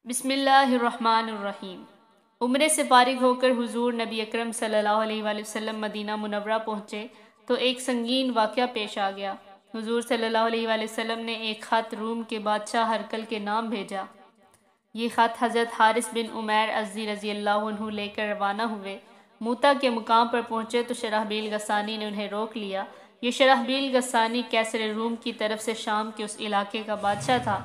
بسم اللہ الرحمن الرحیم۔ عمرے سے فارغ ہو کر حضور نبی اکرم صلی اللہ علیہ وآلہ وسلم مدینہ منورہ پہنچے تو ایک سنگین واقعہ پیش آ گیا۔ حضور صلی اللہ علیہ وآلہ وسلم نے ایک خط روم کے بادشاہ ہرقل کے نام بھیجا۔ یہ خط حضرت حارث بن عمیر ازدی رضی اللہ عنہ لے کر روانہ ہوئے۔ موتا کے مقام پر پہنچے تو شرحبیل غسانی نے انہیں روک لیا۔ یہ شرحبیل غسانی کیسر روم کی طرف سے شام کے اس علاقے کا بادشاہ تھا۔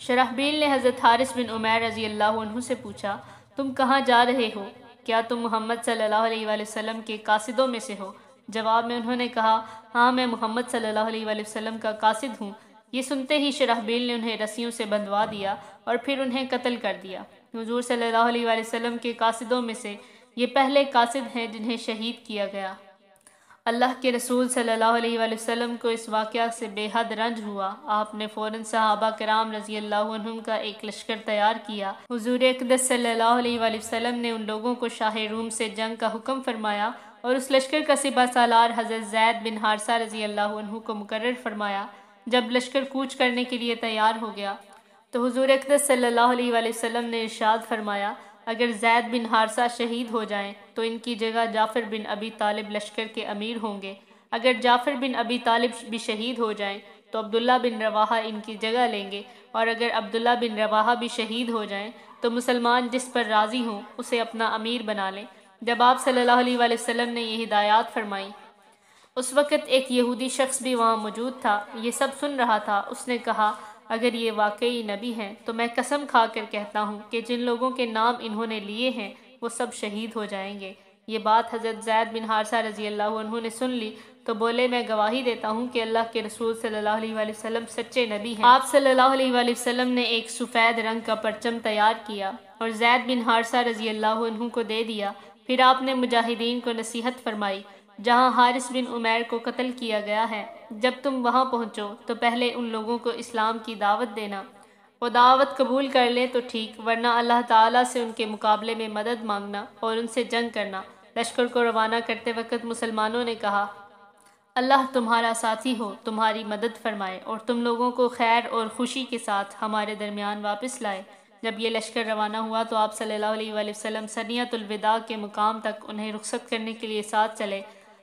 شرحبیل نے حضرت حارث بن عمیر رضی اللہ عنہ سے پوچھا، تم کہاں جا رہے ہو؟ کیا تم محمد صلی اللہ علیہ وآلہ وسلم کے قاصدوں میں سے ہو؟ جواب میں انہوں نے کہا، ہاں میں محمد صلی اللہ علیہ وآلہ وسلم کا قاصد ہوں۔ یہ سنتے ہی شرحبیل نے انہیں رسیوں سے بندھوا دیا اور پھر انہیں قتل کر دیا۔ حضور صلی اللہ علیہ وآلہ وسلم کے قاصدوں میں سے یہ پہلے قاصد ہیں جنہیں شہید کیا گیا۔ اللہ کے رسول صلی اللہ علیہ وآلہ وسلم کو اس واقعہ سے بے حد رنج ہوا۔ آپ نے فوراً صحابہ کرام رضی اللہ عنہم کا ایک لشکر تیار کیا۔ حضور اقدس صلی اللہ علیہ وآلہ وسلم نے ان لوگوں کو شاہ روم سے جنگ کا حکم فرمایا اور اس لشکر کا سپہ سالار حضرت زید بن حارثہ رضی اللہ عنہ کو مقرر فرمایا۔ جب لشکر کوچ کرنے کے لیے تیار ہو گیا تو حضور اقدس صلی اللہ علیہ وآلہ وسلم نے ارشاد فرمایا، اگر زید بن حارثہ شہید ہو جائیں تو ان کی جگہ جعفر بن ابی طالب لشکر کے امیر ہوں گے۔ اگر جعفر بن ابی طالب بھی شہید ہو جائیں تو عبداللہ بن رواحہ ان کی جگہ لیں گے، اور اگر عبداللہ بن رواحہ بھی شہید ہو جائیں تو مسلمان جس پر راضی ہوں اسے اپنا امیر بنا لیں۔ جب آپ صلی اللہ علیہ وآلہ وسلم نے یہ ہدایات فرمائی، اس وقت ایک یہودی شخص بھی وہاں موجود تھا، یہ سب سن رہا تھا۔ اس نے کہا، اگر یہ واقعی نبی ہیں تو میں قسم کھا کر کہتا ہوں کہ جن لوگوں کے نام انہوں نے لیے ہیں وہ سب شہید ہو جائیں گے۔ یہ بات حضرت زید بن حارثہ رضی اللہ عنہ نے سن لی تو بولے، میں گواہی دیتا ہوں کہ اللہ کے رسول صلی اللہ علیہ وآلہ وسلم سچے نبی ہیں۔ آپ صلی اللہ علیہ وآلہ وسلم نے ایک سفید رنگ کا پرچم تیار کیا اور زید بن حارثہ رضی اللہ عنہ کو دے دیا۔ پھر آپ نے مجاہدین کو نصیحت فرمائی، جہاں حارث بن عمیر کو قتل کیا گیا ہے، جب تم وہاں پہنچو تو پہلے ان لوگوں کو اسلام کی دعوت دینا۔ وہ دعوت قبول کر لیں تو ٹھیک، ورنہ اللہ تعالیٰ سے ان کے مقابلے میں مدد مانگنا اور ان سے جنگ کرنا۔ لشکر کو روانہ کرتے وقت مسلمانوں نے کہا، اللہ تمہارا ساتھی ہو، تمہاری مدد فرمائے اور تم لوگوں کو خیر اور خوشی کے ساتھ ہمارے درمیان واپس لائے۔ جب یہ لشکر روانہ ہوا تو آپ صلی اللہ علیہ وآلہ وسلم ثنیۃ الوداع کے مقام تک انہیں رخصت کرنے کے لیے ساتھ چلے۔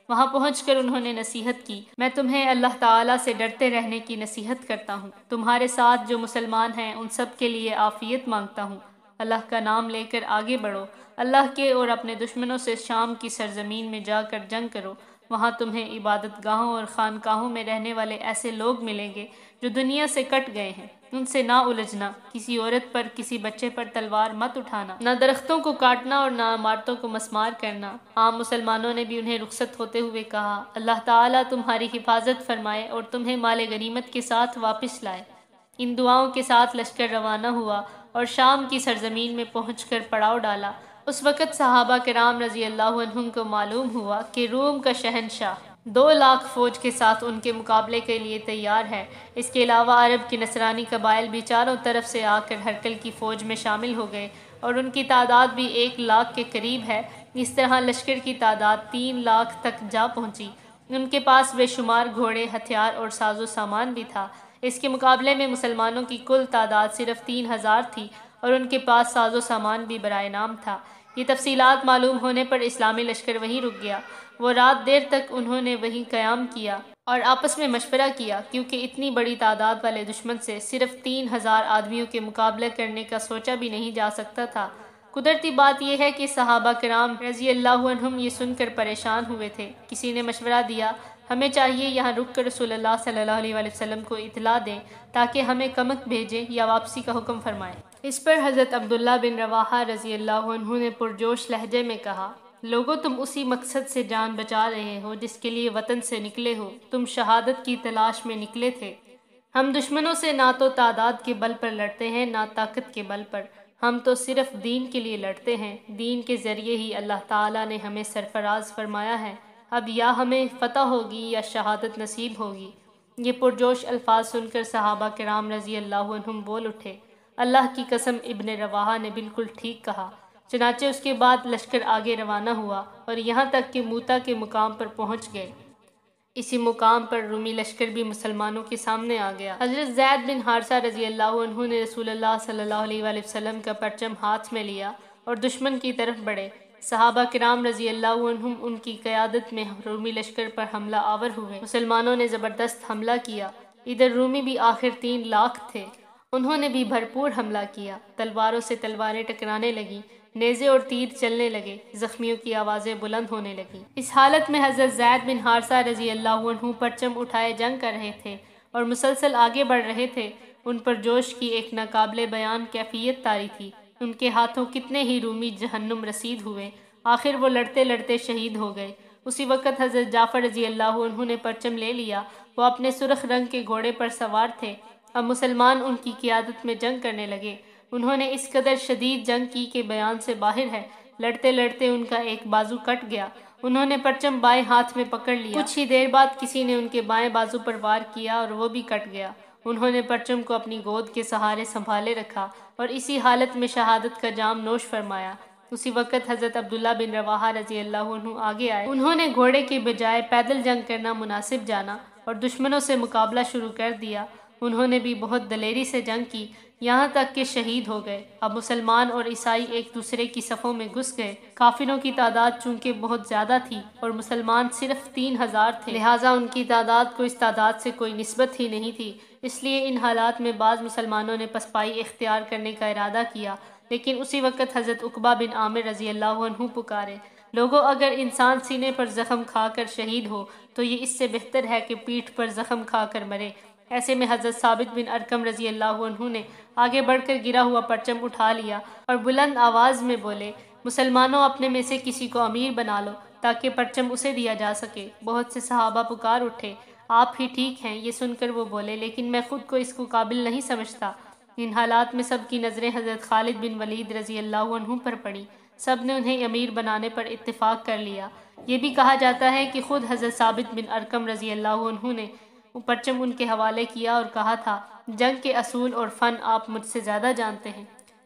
وہاں پہنچ کر انہوں نے نصیحت کی، میں تمہیں اللہ تعالیٰ سے ڈرتے رہنے کی نصیحت کرتا ہوں۔ تمہارے ساتھ جو مسلمان ہیں ان سب کے لیے عافیت مانگتا ہوں۔ اللہ کا نام لے کر آگے بڑھو، اللہ کے اور اپنے دشمنوں سے شام کی سرزمین میں جا کر جنگ کرو۔ وہاں تمہیں عبادت گاہوں اور خانقاہوں میں رہنے والے ایسے لوگ ملیں گے جو دنیا سے کٹ گئے ہیں، ان سے نہ الجھنا، کسی عورت پر کسی بچے پر تلوار مت اٹھانا، نہ درختوں کو کاٹنا اور نہ عمارتوں کو مسمار کرنا۔ عام مسلمانوں نے بھی انہیں رخصت ہوتے ہوئے کہا، اللہ تعالیٰ تمہاری حفاظت فرمائے اور تمہیں مال غنیمت کے ساتھ واپس لائے۔ ان دعاؤں کے ساتھ لشکر روانہ ہوا اور شام کی سرزمین میں پہنچ کر پڑاؤ ڈالا۔ اس وقت صحابہ کرام رضی اللہ عنہم کو معلوم ہوا کہ روم کا شہنشاہ 2 لاکھ فوج کے ساتھ ان کے مقابلے کے لیے تیار ہے۔ اس کے علاوہ عرب کے نصرانی قبائل بھی چاروں طرف سے آ کر ہرقل کی فوج میں شامل ہو گئے اور ان کی تعداد بھی 1 لاکھ کے قریب ہے۔ اس طرح لشکر کی تعداد 3 لاکھ تک جا پہنچی۔ ان کے پاس بے شمار گھوڑے، ہتھیار اور ساز و سامان بھی تھا۔ اس کے مقابلے میں مسلمانوں کی کل تعداد صرف 3000 تھی اور ان کے پاس ساز و سامان بھی برائے نام تھا۔ یہ تفصیلات معلوم ہونے پر اسلامی لشکر وہیں رک گیا۔ وہ رات دیر تک انہوں نے وہیں قیام کیا اور آپس میں مشورہ کیا، کیونکہ اتنی بڑی تعداد والے دشمن سے صرف 3000 آدمیوں کے مقابلہ کرنے کا سوچا بھی نہیں جا سکتا تھا۔ قدرتی بات یہ ہے کہ صحابہ کرام رضی اللہ عنہم یہ سن کر پریشان ہوئے تھے۔ کسی نے مشورہ دیا، ہمیں چاہیے یہاں رک کر رسول اللہ صلی اللہ علیہ وآلہ وسلم کو اطلاع دیں تاکہ ہمیں کمک بھیجیں یا واپسی کا حکم فرمائیں۔ اس پر حضرت عبداللہ بن رواحہ رضی اللہ عنہ نے پرجوش لہجے میں کہا، لوگو تم اسی مقصد سے جان بچا رہے ہو جس کے لیے وطن سے نکلے ہو، تم شہادت کی تلاش میں نکلے تھے۔ ہم دشمنوں سے نہ تو تعداد کے بل پر لڑتے ہیں نہ طاقت کے بل پر، ہم تو صرف دین کے لیے لڑتے ہیں۔ دین کے ذریعے ہی اللہ تعالیٰ نے ہمیں سرفراز فرمایا ہے، اب یا ہمیں فتح ہوگی یا شہادت نصیب ہوگی۔ یہ پرجوش الفاظ سن کر صحابہ کرام رضی اللہ عنہم بول اٹھے، اللہ کی قسم ابن رواحہ نے بالکل ٹھیک کہا۔ چنانچہ اس کے بعد لشکر آگے روانہ ہوا اور یہاں تک کہ موتا کے مقام پر پہنچ گئے۔ اسی مقام پر رومی لشکر بھی مسلمانوں کے سامنے آ گیا۔ حضرت زید بن حارثہ رضی اللہ عنہ نے رسول اللہ صلی اللہ علیہ وآلہ وسلم کا پرچم ہاتھ میں لیا اور دشمن کی طرف بڑھے۔ صحابہ کرام رضی اللہ عنہم ان کی قیادت میں رومی لشکر پر حملہ آور ہوئے۔ مسلمانوں نے زبردست حملہ کیا۔ ادھر رومی بھی آخر 3 لاکھ تھے، انہوں نے بھی بھرپور حملہ کیا۔ تلواروں سے تلواریں ٹکرانے لگیں، نیزے اور تیر چلنے لگے، زخمیوں کی آوازیں بلند ہونے لگیں۔ اس حالت میں حضرت زید بن حارثہ رضی اللہ عنہ پرچم اٹھائے جنگ کر رہے تھے اور مسلسل آگے بڑھ رہے تھے۔ ان پر جوش کی ایک ناقابل بیان کیفیت طاری تھی۔ ان کے ہاتھوں کتنے ہی رومی جہنم رسید ہوئے، آخر وہ لڑتے لڑتے شہید ہو گئے۔ اسی وقت حضرت جعفر رضی اللہ عنہ نے پرچم لے لیا۔ وہ اپنے سرخ رنگ کے گھوڑے پر سوار تھے۔ اب مسلمان ان کی قیادت میں جنگ کرنے لگے۔ انہوں نے اس قدر شدید جنگ کی کہ بیان سے باہر ہے۔ لڑتے لڑتے ان کا ایک بازو کٹ گیا۔ انہوں نے پرچم بائیں ہاتھ میں پکڑ لیا۔ کچھ ہی دیر بعد کسی نے ان کے بائیں بازو پر وار کیا اور وہ بھی کٹ گیا۔ انہوں نے پرچم کو اپنی گود کے سہارے سنبھالے رکھا اور اسی حالت میں شہادت کا جام نوش فرمایا۔ اسی وقت حضرت عبداللہ بن رواحہ رضی اللہ عنہ آگے آئے۔ انہوں نے گھوڑے کے بجائے پیدل جنگ کرنا مناسب جانا اور دشمنوں سے مقابلہ شروع کر دیا۔ انہوں نے بھی بہت دلیری سے جنگ کی، یہاں تک کہ شہید ہو گئے۔ اب مسلمان اور عیسائی ایک دوسرے کی صفوں میں گھس گئے۔ کافروں کی تعداد چونکہ بہت زیادہ تھی اور مسلمان صرف 3000 تھے، لہٰذا ان کی تعداد کو اس تعداد سے کوئی نسبت ہی نہیں تھی۔ اس لیے ان حالات میں بعض مسلمانوں نے پسپائی اختیار کرنے کا ارادہ کیا، لیکن اسی وقت حضرت عقبہ بن عامر رضی اللہ عنہ پکارے، لوگوں اگر انسان سینے پر زخم کھا کر شہید ہو تو یہ اس سے بہتر ہے کہ پیٹھ پر زخم کھا کر مرے۔ ایسے میں حضرت ثابت بن ارقم رضی اللہ عنہ نے آگے بڑھ کر گرا ہوا پرچم اٹھا لیا اور بلند آواز میں بولے، مسلمانوں اپنے میں سے کسی کو امیر بنا لو تاکہ پرچم اسے دیا جا سکے۔ بہت سے صحابہ پکار اٹھے، آپ ہی ٹھیک ہیں۔ یہ سن کر وہ بولے، لیکن میں خود کو اس کو قابل نہیں سمجھتا۔ ان حالات میں سب کی نظریں حضرت خالد بن ولید رضی اللہ عنہ پر پڑی۔ سب نے انہیں امیر بنانے پر اتفاق کر لیا۔ یہ بھی کہا جاتا ہے کہ خود حضرت ثابت بن ارقم رضی اللہ عنہ نے پرچم ان کے حوالے کیا اور کہا تھا، جنگ کے اصول اور فن آپ مجھ سے زیادہ جانتے ہیں۔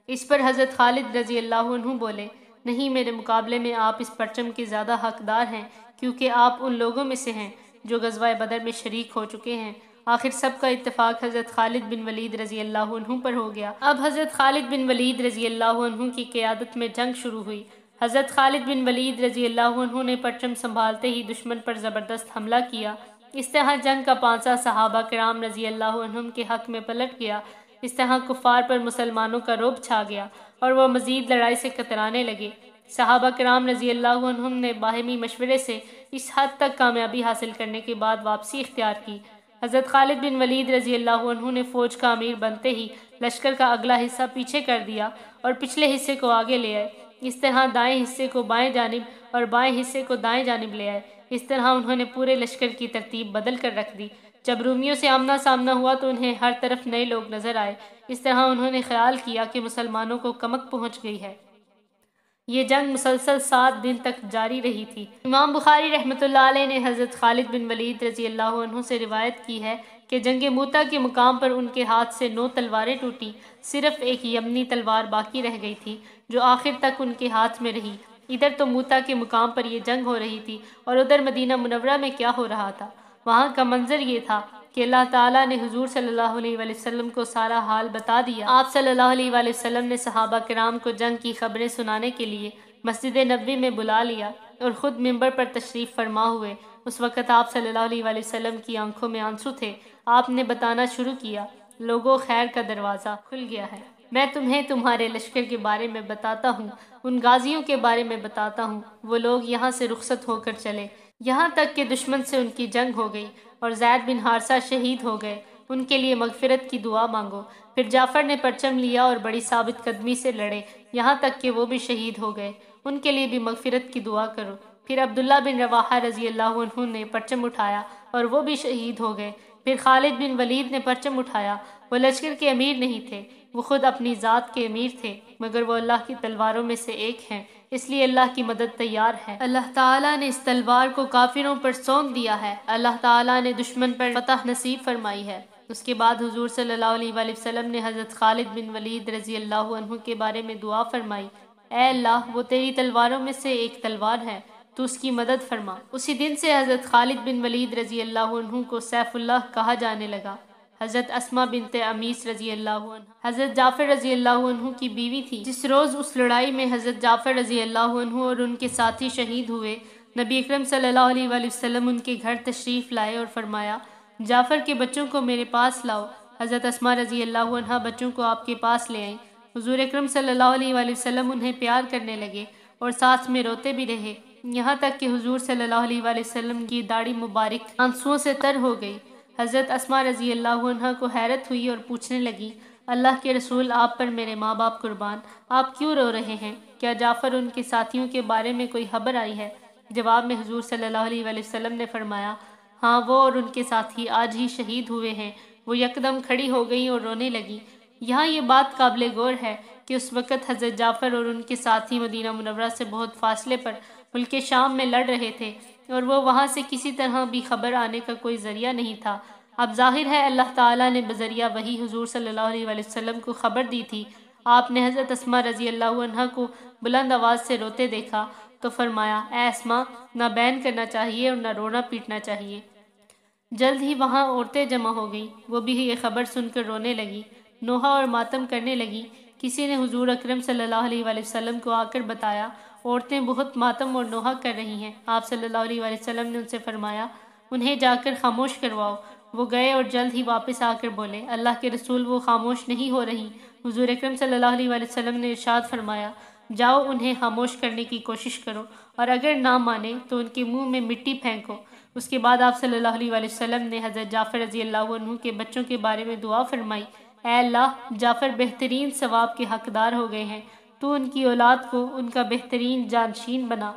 اس پر حضرت خالد رضی اللہ عنہ بولے، نہیں، میرے مقابلے میں آپ اس پرچم کے زیادہ حقدار ہیں، کیونکہ آپ ان لوگوں میں سے ہیں جو غزوہ بدر میں شریک ہو چکے ہیں۔ آخر سب کا اتفاق حضرت خالد بن ولید رضی اللہ عنہ پر ہو گیا۔ اب حضرت خالد بن ولید رضی اللہ عنہ کی قیادت میں جنگ شروع ہوئی۔ حضرت خالد بن ولید رضی اللہ عنہ نے پرچم سنبھالتے ہی دشمن پر زبردست حملہ کیا۔ اس طرح جنگ کا پانسہ صحابہ کرام رضی اللہ عنہم کے حق میں پلٹ گیا۔ اس طرح کفار پر مسلمانوں کا رعب چھا گیا اور وہ مزید لڑائی سے کترانے لگے۔ صحابہ کرام رضی اللہ عنہم نے باہمی مشورے سے اس حد تک کامیابی حاصل کرنے کے بعد واپسی اختیار کی۔ حضرت خالد بن ولید رضی اللہ عنہ نے فوج کا امیر بنتے ہی لشکر کا اگلا حصہ پیچھے کر دیا اور پچھلے حصے کو آگے لے آئے۔ اس طرح دائیں حصے کو بائیں جانب اور بائیں حصے کو دائیں جانب لے آئے۔ اس طرح انہوں نے پورے لشکر کی ترتیب بدل کر رکھ دی۔ جب رومیوں سے آمنا سامنا ہوا تو انہیں ہر طرف نئے لوگ نظر آئے۔ اس طرح انہوں نے خیال کیا کہ مسلمانوں کو کمک پہنچ گئی ہے۔ یہ جنگ مسلسل 7 دن تک جاری رہی تھی۔ امام بخاری رحمۃ اللہ علیہ نے حضرت خالد بن ولید رضی اللہ عنہ سے روایت کی ہے کہ جنگ موتا کے مقام پر ان کے ہاتھ سے 9 تلواریں ٹوٹی، صرف ایک یمنی تلوار باقی رہ گئی تھی جو آخر تک ان کے ہاتھ میں رہی۔ ادھر تو موتا کے مقام پر یہ جنگ ہو رہی تھی اور ادھر مدینہ منورہ میں کیا ہو رہا تھا۔ وہاں کا منظر یہ تھا کہ اللہ تعالیٰ نے حضور صلی اللہ علیہ وآلہ وسلم کو سارا حال بتا دیا۔ آپ صلی اللہ علیہ وآلہ وسلم نے صحابہ کرام کو جنگ کی خبریں سنانے کے لیے مسجد نبوی میں بلا لیا اور خود منبر پر تشریف فرما ہوئے۔ اس وقت آپ صلی اللہ علیہ وآلہ وسلم کی آنکھوں میں آنسو تھے۔ آپ نے بتانا شروع کیا، لوگوں، خیر کا دروازہ کھل گیا ہے۔ میں تمہیں تمہارے لشکر کے بارے میں بتاتا ہوں، ان غازیوں کے بارے میں بتاتا ہوں۔ وہ لوگ یہاں سے رخصت ہو کر چلے، یہاں تک کہ دشمن سے ان کی جنگ ہو گئی اور زید بن حارثہ شہید ہو گئے۔ ان کے لیے مغفرت کی دعا مانگو۔ پھر جعفر نے پرچم لیا اور بڑی ثابت قدمی سے لڑے، یہاں تک کہ وہ بھی شہید ہو گئے۔ ان کے لیے بھی مغفرت کی دعا کرو۔ پھر عبداللہ بن رواحہ رضی اللہ عنہ نے پرچم اٹھایا اور وہ بھی شہید ہو گئے۔ پھر خالد بن ولید نے پرچم اٹھایا۔ وہ لشکر کے امیر نہیں تھے، وہ خود اپنی ذات کے امیر تھے، مگر وہ اللہ کی تلواروں میں سے ایک ہیں، اس لیے اللہ کی مدد تیار ہے۔ اللہ تعالیٰ نے اس تلوار کو کافروں پر سونپ دیا ہے۔ اللہ تعالیٰ نے دشمن پر فتح نصیب فرمائی ہے۔ اس کے بعد حضور صلی اللہ علیہ وآلہ وسلم نے حضرت خالد بن ولید رضی اللہ عنہ کے بارے میں دعا فرمائی، اے اللہ، وہ تیری تلواروں میں سے ایک تلوار ہے، تو اس کی مدد فرما۔ اسی دن سے حضرت خالد بن ولید رضی اللہ عنہ کو سیف اللہ کہا جانے لگا۔ حضرت اسماء بنت امیس رضی اللہ عنہ حضرت جعفر رضی اللہ عنہ کی بیوی تھی۔ جس روز اس لڑائی میں حضرت جعفر رضی اللہ عنہ اور ان کے ساتھی شہید ہوئے، نبی اکرم صلی اللہ علیہ وآلہ وسلم ان کے گھر تشریف لائے اور فرمایا، جعفر کے بچوں کو میرے پاس لاؤ۔ حضرت اسماء رضی اللہ عنہ بچوں کو آپ کے پاس لے آئیں۔ حضور اکرم صلی اللہ علیہ وآلہ وسلم انہیں پیار کرنے لگے اور ساتھ میں روتے بھی رہے، یہاں تک کہ حضور صلی اللہ علیہ وآلہ وسلم کی داڑھی مبارک آنسوؤں سے تر ہو گئی۔ حضرت اسماء رضی اللہ عنہ کو حیرت ہوئی اور پوچھنے لگی، اللہ کے رسول، آپ پر میرے ماں باپ قربان، آپ کیوں رو رہے ہیں؟ کیا جعفر ان کے ساتھیوں کے بارے میں کوئی خبر آئی ہے؟ جواب میں حضور صلی اللہ علیہ وآلہ وسلم نے فرمایا، ہاں، وہ اور ان کے ساتھی آج ہی شہید ہوئے ہیں۔ وہ یکدم کھڑی ہو گئیں اور رونے لگیں۔ یہاں یہ بات قابل غور ہے کہ اس وقت حضرت جعفر اور ان کے ساتھی مدینہ منورہ سے بہت فاصلے پر ملک شام میں لڑ رہے تھے اور وہ وہاں سے کسی طرح بھی خبر آنے کا کوئی ذریعہ نہیں تھا۔ اب ظاہر ہے اللہ تعالیٰ نے بذریعہ وحی حضور صلی اللہ علیہ وآلہ وسلم کو خبر دی تھی۔ آپ نے حضرت اسماء رضی اللہ عنہ کو بلند آواز سے روتے دیکھا تو فرمایا، اے اسماء، نہ بین کرنا چاہیے اور نہ رونا پیٹنا چاہیے۔ جلد ہی وہاں عورتیں جمع ہو گئیں، وہ بھی یہ خبر سن کر رونے لگی، نوحہ اور ماتم کرنے لگی۔ کسی نے حضور اکرم صلی اللہ علیہ وآلہ وسلم کو آ کر بتایا، عورتیں بہت ماتم اور نوحہ کر رہی ہیں۔ آپ صلی اللہ علیہ وآلہ وسلم نے ان سے فرمایا، انہیں جا کر خاموش کرواؤ۔ وہ گئے اور جلد ہی واپس آ کر بولے، اللہ کے رسول، وہ خاموش نہیں ہو رہی۔ حضور اکرم صلی اللہ علیہ وآلہ وسلم نے ارشاد فرمایا، جاؤ انہیں خاموش کرنے کی کوشش کرو اور اگر نہ مانے تو ان کے منہ میں مٹی پھینکو۔ اس کے بعد آپ صلی اللہ علیہ وآلہ وسلم نے حضرت جعفر رضی اللہ عنہ کے بچوں کے بارے میں دعا فرمائی، اے اللہ، جعفر بہترین ثواب کے حقدار ہو گئے ہیں، تو ان کی اولاد کو ان کا بہترین جانشین بنا۔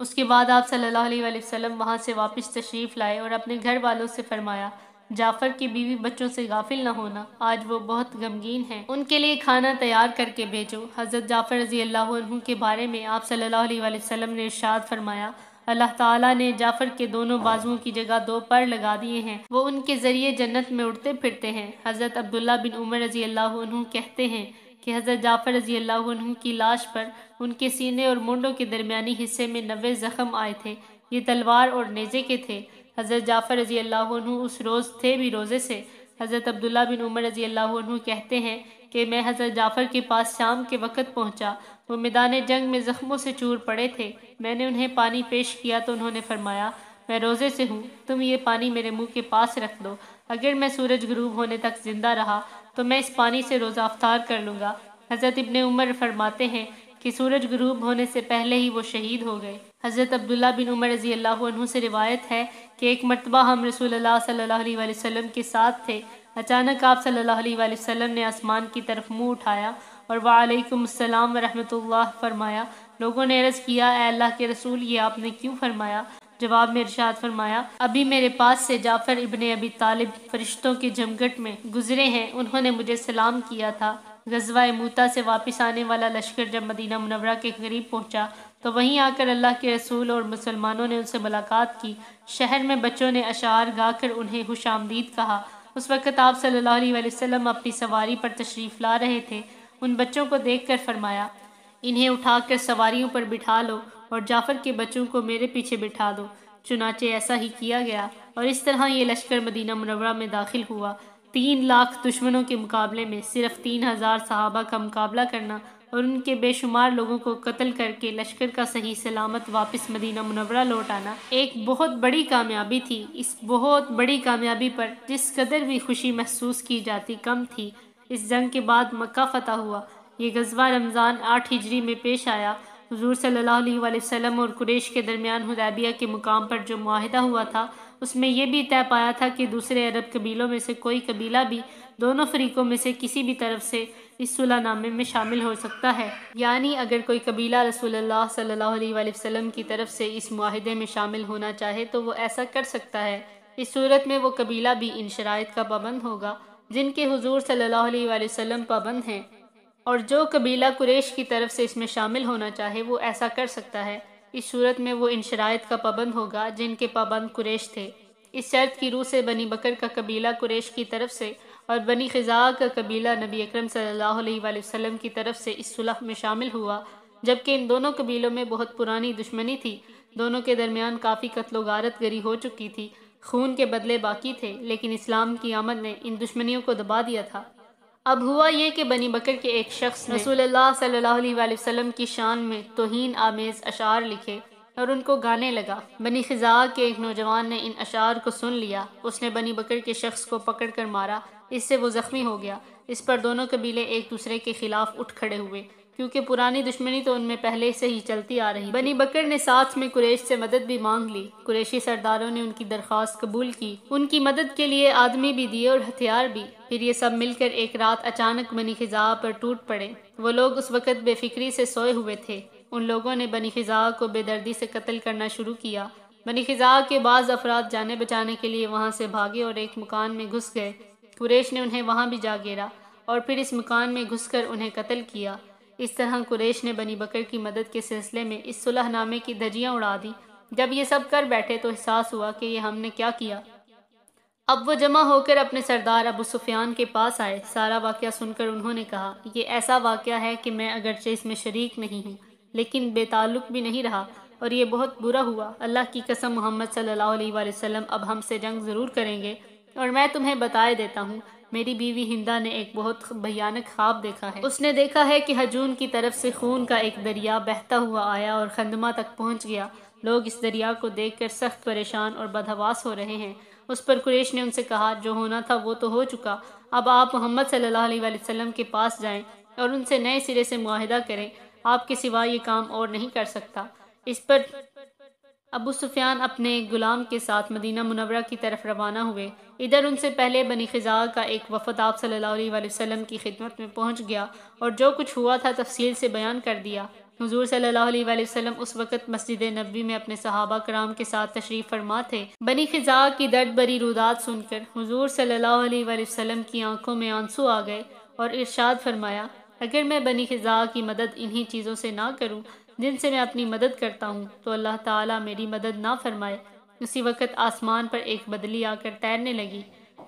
اس کے بعد آپ صلی اللہ علیہ وآلہ وسلم وہاں سے واپس تشریف لائے اور اپنے گھر والوں سے فرمایا، جعفر کی بیوی بچوں سے غافل نہ ہونا، آج وہ بہت غمگین ہیں، ان کے لیے کھانا تیار کر کے بھیجو۔ حضرت جعفر رضی اللہ عنہ کے بارے میں آپ صلی اللہ علیہ وآلہ وسلم نے ارشاد فرمایا، اللہ تعالیٰ نے جعفر کے دونوں بازوؤں کی جگہ 2 پر لگا دیے ہیں، وہ ان کے ذریعے جنت میں اڑتے پھرتے ہیں۔ حضرت عبداللہ بن عمر رضی اللہ عنہ کہتے ہیں کہ حضرت جعفر رضی اللہ عنہ کی لاش پر ان کے سینے اور مونڈوں کے درمیانی حصے میں 90 زخم آئے تھے، یہ تلوار اور نیزے کے تھے۔ حضرت جعفر رضی اللہ عنہ اس روز تھے بھی روزے سے۔ حضرت عبداللہ بن عمر رضی اللہ عنہ کہتے ہیں کہ میں حضرت جعفر کے پاس شام کے وقت پہنچا، وہ میدان جنگ میں زخموں سے چور پڑے تھے۔ میں نے انہیں پانی پیش کیا تو انہوں نے فرمایا، میں روزے سے ہوں، تم یہ پانی میرے منہ کے پاس رکھ دو، اگر میں سورج غروب ہونے تک زندہ رہا تو میں اس پانی سے روزہ افطار کر لوں گا۔ حضرت ابن عمر فرماتے ہیں کہ سورج غروب ہونے سے پہلے ہی وہ شہید ہو گئے۔ حضرت عبداللہ بن عمر رضی اللہ عنہ سے روایت ہے کہ ایک مرتبہ ہم رسول اللہ صلی اللہ علیہ وآلہ وسلم کے ساتھ تھے، اچانک آپ صلی اللہ علیہ وآلہ وسلم نے آسمان کی طرف منہ اٹھایا اور وعلیکم السلام ورحمۃ اللہ فرمایا۔ لوگوں نے عرض کیا، اے اللہ کے رسول، یہ آپ نے کیوں فرمایا؟ جواب میں ارشاد فرمایا، ابھی میرے پاس سے جعفر ابن ابی طالب فرشتوں کے جمگھٹ میں گزرے ہیں، انہوں نے مجھے سلام کیا تھا۔ غزوہ موتا سے واپس آنے والا لشکر جب مدینہ منورہ کے قریب پہنچا تو وہیں آ کر اللہ کے رسول اور مسلمانوں نے ان سے ملاقات کی۔ شہر میں بچوں نے اشعار گا کر انہیں خوش آمدید کہا۔ اس وقت آپ صلی اللہ علیہ وآلہ وسلم اپنی سواری پر تشریف لا رہے تھے۔ ان بچوں کو دیکھ کر فرمایا، انہیں اٹھا کر سواریوں پر بٹھا لو اور جعفر کے بچوں کو میرے پیچھے بٹھا دو۔ چنانچہ ایسا ہی کیا گیا اور اس طرح یہ لشکر مدینہ منورہ میں داخل ہوا۔ 3 لاکھ دشمنوں کے مقابلے میں صرف 3000 صحابہ کا مقابلہ کرنا اور ان کے بے شمار لوگوں کو قتل کر کے لشکر کا صحیح سلامت واپس مدینہ منورہ لوٹ آنا ایک بہت بڑی کامیابی تھی۔ اس بہت بڑی کامیابی پر جس قدر بھی خوشی محسوس کی جاتی کم تھی۔ اس جنگ کے بعد مکہ فتح ہوا۔ یہ غزوہ رمضان 8 ہجری میں پیش آیا۔ حضور صلی اللہ علیہ وآلہ وسلم اور قریش کے درمیان حدیبیہ کے مقام پر جو معاہدہ ہوا تھا، اس میں یہ بھی طے پایا تھا کہ دوسرے عرب قبیلوں میں سے کوئی قبیلہ بھی دونوں فریقوں میں سے کسی بھی طرف سے اس صلح نامے میں شامل ہو سکتا ہے، یعنی اگر کوئی قبیلہ رسول اللہ صلی اللہ علیہ وآلہ وسلم کی طرف سے اس معاہدے میں شامل ہونا چاہے تو وہ ایسا کر سکتا ہے۔ اس صورت میں وہ قبیلہ بھی ان شرائط کا پابند ہوگا جن کے حضور صلی اللہ علیہ وآلہ وسلم پابند ہیں، اور جو قبیلہ قریش کی طرف سے اس میں شامل ہونا چاہے وہ ایسا کر سکتا ہے۔ اس صورت میں وہ ان شرائط کا پابند ہوگا جن کے پابند قریش تھے۔ اس شرط کی روح سے بنی بکر کا قبیلہ قریش کی طرف سے اور بنی خزاعہ کا قبیلہ نبی اکرم صلی اللہ علیہ وآلہ وسلم کی طرف سے اس صلح میں شامل ہوا، جبکہ ان دونوں قبیلوں میں بہت پرانی دشمنی تھی۔ دونوں کے درمیان کافی قتل و غارت گری ہو چکی تھی، خون کے بدلے باقی تھے، لیکن اسلام کی آمد نے ان دشمنیوں کو دبا دیا تھا۔ اب ہوا یہ کہ بنی بکر کے ایک شخص نے رسول اللہ صلی اللہ علیہ وآلہ وسلم کی شان میں توہین آمیز اشعار لکھے اور ان کو گانے لگا۔ بنی خزاعہ کے ایک نوجوان نے ان اشعار کو سن لیا، اس نے بنی بکر کے شخص کو پکڑ کر مارا، اس سے وہ زخمی ہو گیا۔ اس پر دونوں قبیلے ایک دوسرے کے خلاف اٹھ کھڑے ہوئے، کیونکہ پرانی دشمنی تو ان میں پہلے سے ہی چلتی آ رہی۔ بنی بکر نے ساتھ میں قریش سے مدد بھی مانگ لی۔ قریشی سرداروں نے ان کی درخواست قبول کی، ان کی مدد کے لیے آدمی بھی دیے اور ہتھیار بھی۔ پھر یہ سب مل کر ایک رات اچانک بنی خزاعہ پر ٹوٹ پڑے۔ وہ لوگ اس وقت بے فکری سے سوئے ہوئے تھے۔ ان لوگوں نے بنی خزاعہ کو بے دردی سے قتل کرنا شروع کیا۔ بنی خزاعہ کے بعض افراد جانے بچانے کے لیے وہاں سے بھاگے اور ایک مکان میں گھس گئے۔ قریش نے انہیں وہاں بھی جا گھیرا اور پھر اس مکان میں گھس کر انہیں قتل کیا۔ اس طرح قریش نے بنی بکر کی مدد کے سلسلے میں اس صلح نامے کی دھجیاں اڑا دی۔ جب یہ سب کر بیٹھے تو احساس ہوا کہ یہ ہم نے کیا کیا۔ اب وہ جمع ہو کر اپنے سردار ابو سفیان کے پاس آئے۔ سارا واقعہ سن کر انہوں نے کہا، یہ ایسا واقعہ ہے کہ میں اگرچہ اس میں شریک نہیں ہوں، لیکن بے تعلق بھی نہیں رہا، اور یہ بہت برا ہوا۔ اللہ کی قسم محمد صلی اللہ علیہ وآلہ وسلم اب ہم سے جنگ ضرور کریں گے، اور میں تمہیں بتائے دیتا ہوں، میری بیوی ہندہ نے ایک بہت بھیانک خواب دیکھا ہے۔ اس نے دیکھا ہے کہ ہجون کی طرف سے خون کا ایک دریا بہتا ہوا آیا اور خندمہ تک پہنچ گیا۔ لوگ اس دریا کو دیکھ کر سخت پریشان اور بدحواس ہو رہے ہیں۔ اس پر قریش نے ان سے کہا، جو ہونا تھا وہ تو ہو چکا، اب آپ محمد صلی اللہ علیہ وآلہ وسلم کے پاس جائیں اور ان سے نئے سرے سے معاہدہ کریں، آپ کے سوا یہ کام اور نہیں کر سکتا۔ اس پر ابو سفیان اپنے ایک غلام کے ساتھ مدینہ منورہ کی طرف روانہ ہوئے۔ ادھر ان سے پہلے بنی خزاعہ کا ایک وفد آپ صلی اللہ علیہ وآلہ وسلم کی خدمت میں پہنچ گیا اور جو کچھ ہوا تھا تفصیل سے بیان کر دیا۔ حضور صلی اللہ علیہ وآلہ وسلم اس وقت مسجد نبوی میں اپنے صحابہ کرام کے ساتھ تشریف فرما تھے۔ بنی خزاعہ کی درد بری رودات سن کر حضور صلی اللہ علیہ وآلہ وسلم کی آنکھوں میں آنسو آ گئے اور ارشاد فرمایا، اگر میں بنی خزاعہ کی مدد انہی چیزوں سے نہ کروں جن سے میں اپنی مدد کرتا ہوں تو اللہ تعالیٰ میری مدد نہ فرمائے۔ اسی وقت آسمان پر ایک بدلی آ کر تیرنے لگی۔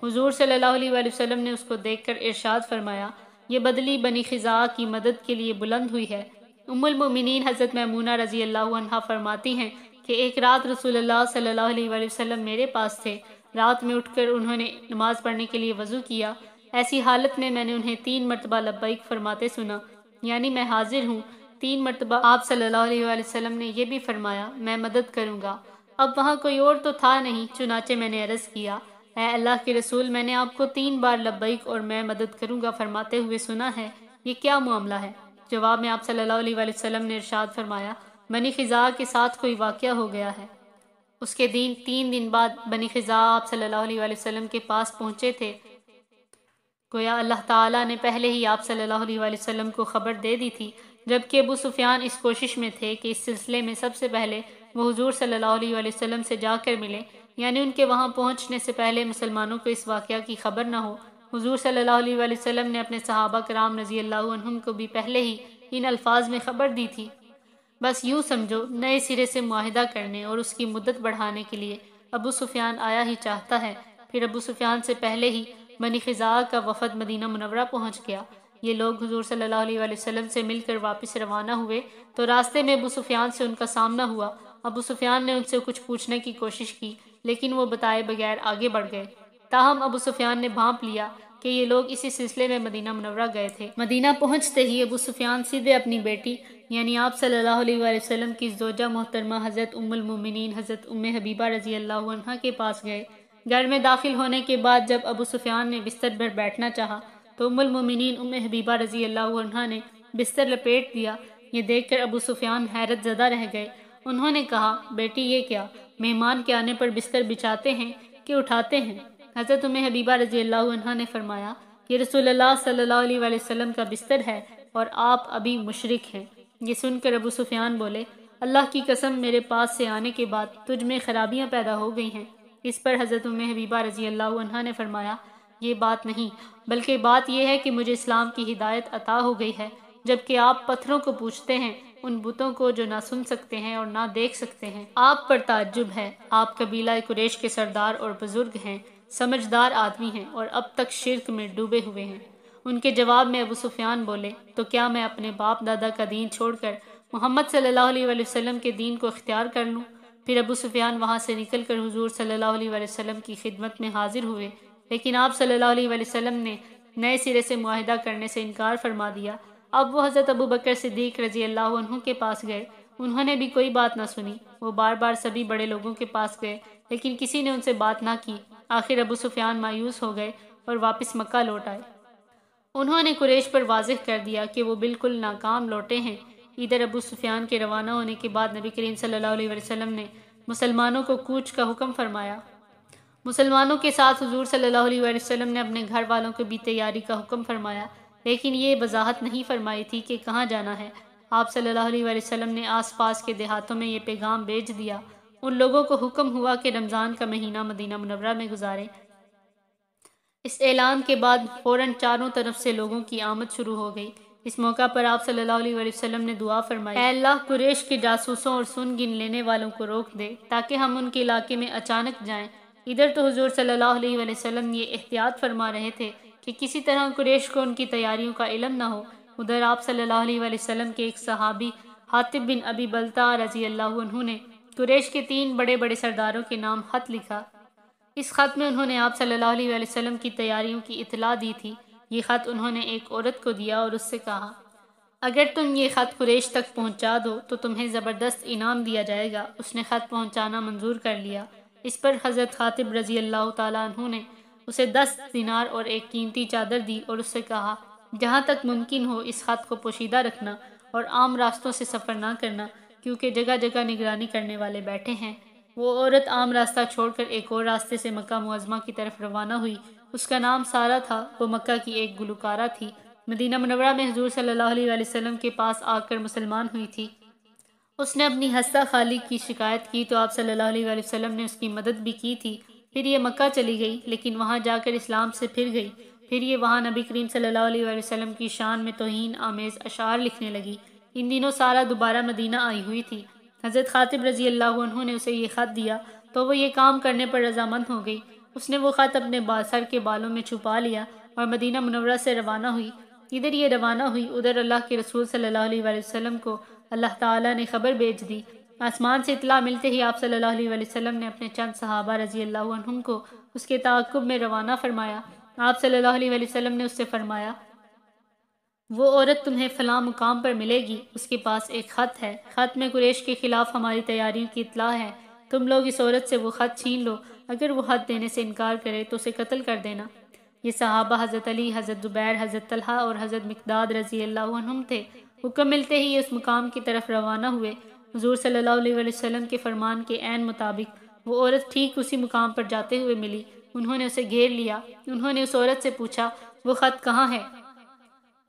حضور صلی اللہ علیہ وآلہ وسلم نے اس کو دیکھ کر ارشاد فرمایا، یہ بدلی بنی خزاعہ کی مدد کے لیے بلند ہوئی ہے۔ ام المؤمنین حضرت میمونہ رضی اللہ عنہا فرماتی ہیں کہ ایک رات رسول اللہ صلی اللہ علیہ وآلہ وسلم میرے پاس تھے۔ رات میں اٹھ کر انہوں نے نماز پڑھنے کے لیے وضو کیا۔ ایسی حالت میں میں نے انہیں 3 مرتبہ لبیک فرماتے سنا، یعنی میں حاضر ہوں۔ 3 مرتبہ آپ صلی اللہ علیہ وآلہ وسلم نے یہ بھی فرمایا، میں مدد کروں گا۔ اب وہاں کوئی اور تو تھا نہیں، چنانچہ میں نے عرض کیا، اے اللہ کے رسول، میں نے آپ کو 3 بار لبیک اور میں مدد کروں گا فرماتے ہوئے سنا ہے، یہ کیا معاملہ ہے؟ جواب میں آپ صلی اللہ علیہ وآلہ وسلم نے ارشاد فرمایا، بنی خزاعہ کے ساتھ کوئی واقعہ ہو گیا ہے۔ اس کے 3 دن بعد بنی خزاعہ آپ صلی اللہ علیہ وآلہ وسلم کے پاس پہنچے تھے۔ گویا اللہ تعالیٰ نے پہلے ہی آپ صلی اللہ علیہ وآلہ وسلم کو خبر دے دی تھی، جبکہ ابو سفیان اس کوشش میں تھے کہ اس سلسلے میں سب سے پہلے وہ حضور صلی اللہ علیہ وآلہ وسلم سے جا کر ملے، یعنی ان کے وہاں پہنچنے سے پہلے مسلمانوں کو اس واقعہ کی خبر نہ ہو۔ حضور صلی اللہ علیہ وآلہ وسلم نے اپنے صحابہ کرام رضی اللہ عنہم کو بھی پہلے ہی ان الفاظ میں خبر دی تھی۔ بس یوں سمجھو، نئے سرے سے معاہدہ کرنے اور اس کی مدت بڑھانے کے لیے ابو سفیان آیا ہی چاہتا ہے۔ پھر ابو سفیان سے پہلے ہی بنی خزاعہ کا وفد مدینہ منورہ پہنچ گیا۔ یہ لوگ حضور صلی اللہ علیہ وآلہ وسلم سے مل کر واپس روانہ ہوئے تو راستے میں ابو سفیان سے ان کا سامنا ہوا۔ ابو سفیان نے ان سے کچھ پوچھنے کی کوشش کی، لیکن وہ بتائے بغیر آگے بڑھ گئے۔ تاہم ابو سفیان نے بھانپ لیا کہ یہ لوگ اسی سلسلے میں مدینہ منورہ گئے تھے۔ مدینہ پہنچتے ہی ابو سفیان سیدھے اپنی بیٹی یعنی آپ صلی اللہ علیہ وآلہ وسلم کی زوجہ محترمہ حضرت ام المؤمنین حضرت ام حبیبہ رضی اللہ عنہا کے پاس گئے۔ گھر میں داخل ہونے کے بعد جب ابو سفیان نے بستر پر بیٹھنا چاہا تو ام المؤمنین ام حبیبہ رضی اللہ عنہا نے بستر لپیٹ دیا۔ یہ دیکھ کر ابو سفیان حیرت زدہ رہ گئے۔ انہوں نے کہا، بیٹی یہ کیا؟ مہمان کے آنے پر بستر بچھاتے ہیں کہ اٹھاتے ہیں؟ حضرت ام حبیبہ رضی اللہ عنہا نے فرمایا، یہ رسول اللہ صلی اللہ علیہ وآلہ وسلم کا بستر ہے اور آپ ابھی مشرک ہیں۔ یہ سن کر ابو سفیان بولے، اللہ کی قسم، میرے پاس سے آنے کے بعد تجھ میں خرابیاں پیدا ہو گئی ہیں۔ اس پر حضرت ام حبیبہ رضی اللہ عنہا نے فرمایا، یہ بات نہیں، بلکہ بات یہ ہے کہ مجھے اسلام کی ہدایت عطا ہو گئی ہے، جبکہ آپ پتھروں کو پوجتے ہیں، ان بتوں کو جو نہ سن سکتے ہیں اور نہ دیکھ سکتے ہیں۔ آپ پر تعجب ہے، آپ قبیلہ قریش کے سردار اور بزرگ ہیں، سمجھدار آدمی ہیں اور اب تک شرک میں ڈوبے ہوئے ہیں۔ ان کے جواب میں ابو سفیان بولے، تو کیا میں اپنے باپ دادا کا دین چھوڑ کر محمد صلی اللہ علیہ وآلہ وسلم کے دین کو اختیار کر لوں؟ پھر ابو سفیان وہاں سے نکل کر حضور صلی اللہ علیہ وآلہ وسلم کی خدمت میں حاضر ہوئے، لیکن آپ صلی اللہ علیہ وآلہ وسلم نے نئے سرے سے معاہدہ کرنے سے انکار فرما دیا۔ اب وہ حضرت ابو بکر صدیق رضی اللہ عنہ کے پاس گئے، انہوں نے بھی کوئی بات نہ سنی۔ وہ بار بار سبھی بڑے لوگوں کے پاس گئے لیکن کسی نے ان سے بات نہ کی۔ آخر ابو سفیان مایوس ہو گئے اور واپس مکہ لوٹ آئے۔ انہوں نے قریش پر واضح کر دیا کہ وہ بالکل ناکام لوٹے ہیں۔ ادھر ابو سفیان کے روانہ ہونے کے بعد نبی کریم صلی اللہ علیہ وسلم نے مسلمانوں کو کوچ کا حکم فرمایا۔ مسلمانوں کے ساتھ حضور صلی اللہ علیہ وسلم نے اپنے گھر والوں کو بھی تیاری کا حکم فرمایا، لیکن یہ وضاحت نہیں فرمائی تھی کہ کہاں جانا ہے۔ آپ صلی اللہ علیہ وسلم نے آس پاس کے دیہاتوں میں یہ پیغام بھیج دیا۔ ان لوگوں کو حکم ہوا کہ رمضان کا مہینہ مدینہ منورہ میں گزاریں۔ اس اعلان کے بعد فوراً چاروں طرف سے لوگوں کی آمد شروع ہو گئی۔ اس موقع پر آپ صلی اللہ علیہ وسلم نے دعا فرمائی، اے اللہ قریش کے جاسوسوں اور سن گن لینے والوں کو روک دے تاکہ ہم ان کے علاقے میں اچانک جائیں۔ ادھر تو حضور صلی اللہ علیہ وسلم یہ احتیاط فرما رہے تھے کہ کسی طرح قریش کو ان کی تیاریوں کا علم نہ ہو۔ ادھر آپ صلی اللہ علیہ وسلم کے ایک صحابی حاطب بن ابی بلتع رضی اللہ عنہ نے قریش کے 3 بڑے بڑے سرداروں کے نام خط لکھا۔ اس خط میں انہوں نے آپ صلی اللہ علیہ وسلم کی تیاریوں کی اطلاع دی تھی۔ یہ خط انہوں نے ایک عورت کو دیا اور اس سے کہا، اگر تم یہ خط قریش تک پہنچا دو تو تمہیں زبردست انعام دیا جائے گا۔ اس نے خط پہنچانا منظور کر لیا۔ اس پر حضرت خاطب رضی اللہ تعالیٰ عنہ نے اسے 10 دینار اور ایک قیمتی چادر دی اور اس سے کہا، جہاں تک ممکن ہو اس خط کو پوشیدہ رکھنا اور عام راستوں سے سفر نہ کرنا، کیونکہ جگہ جگہ نگرانی کرنے والے بیٹھے ہیں۔ وہ عورت عام راستہ چھوڑ کر ایک اور راستے سے مکہ معظمہ کی طرف روانہ ہوئی۔ اس کا نام سارہ تھا، وہ مکہ کی ایک گلوکارہ تھی۔ مدینہ منورہ میں حضور صلی اللہ علیہ وسلم کے پاس آ کر مسلمان ہوئی تھی۔ اس نے اپنی ہستہ خالی کی شکایت کی تو آپ صلی اللہ علیہ وسلم نے اس کی مدد بھی کی تھی۔ پھر یہ مکہ چلی گئی لیکن وہاں جا کر اسلام سے پھر گئی۔ پھر یہ وہاں نبی کریم صلی اللہ علیہ وسلم کی شان میں توہین آمیز اشعار لکھنے لگی۔ ان دنوں سارہ دوبارہ مدینہ آئی ہوئی تھی۔ حضرت خاطب رضی اللہ عنہ نے اسے یہ خط دیا تو وہ یہ کام کرنے پر رضامند ہو گئی۔ اس نے وہ خط اپنے سر کے بالوں میں چھپا لیا اور مدینہ منورہ سے روانہ ہوئی۔ ادھر یہ روانہ ہوئی، ادھر اللہ کے رسول صلی اللہ علیہ وسلم کو اللہ تعالیٰ نے خبر بھیج دی۔ آسمان سے اطلاع ملتے ہی آپ صلی اللہ علیہ وسلم نے اپنے چند صحابہ رضی اللہ عنہم کو اس کے تعاقب میں روانہ فرمایا۔ آپ صلی اللہ علیہ وسلم نے اس سے فرمایا، وہ عورت تمہیں فلاں مقام پر ملے گی، اس کے پاس ایک خط ہے، خط میں قریش کے خلاف ہماری تیاریوں کی اطلاع ہے، تم لوگ اس عورت سے وہ خط چھین لو، اگر وہ خط دینے سے انکار کرے تو اسے قتل کر دینا۔ یہ صحابہ حضرت علی، حضرت زبیر، حضرت طلحہ اور حضرت مقداد رضی اللہ عنہم تھے۔ حکم ملتے ہی اس مقام کی طرف روانہ ہوئے۔ حضور صلی اللہ علیہ وسلم کے فرمان کے عین مطابق وہ عورت ٹھیک اسی مقام پر جاتے ہوئے ملی۔ انہوں نے اسے گھیر لیا۔ انہوں نے اس عورت سے پوچھا، وہ خط کہاں ہے؟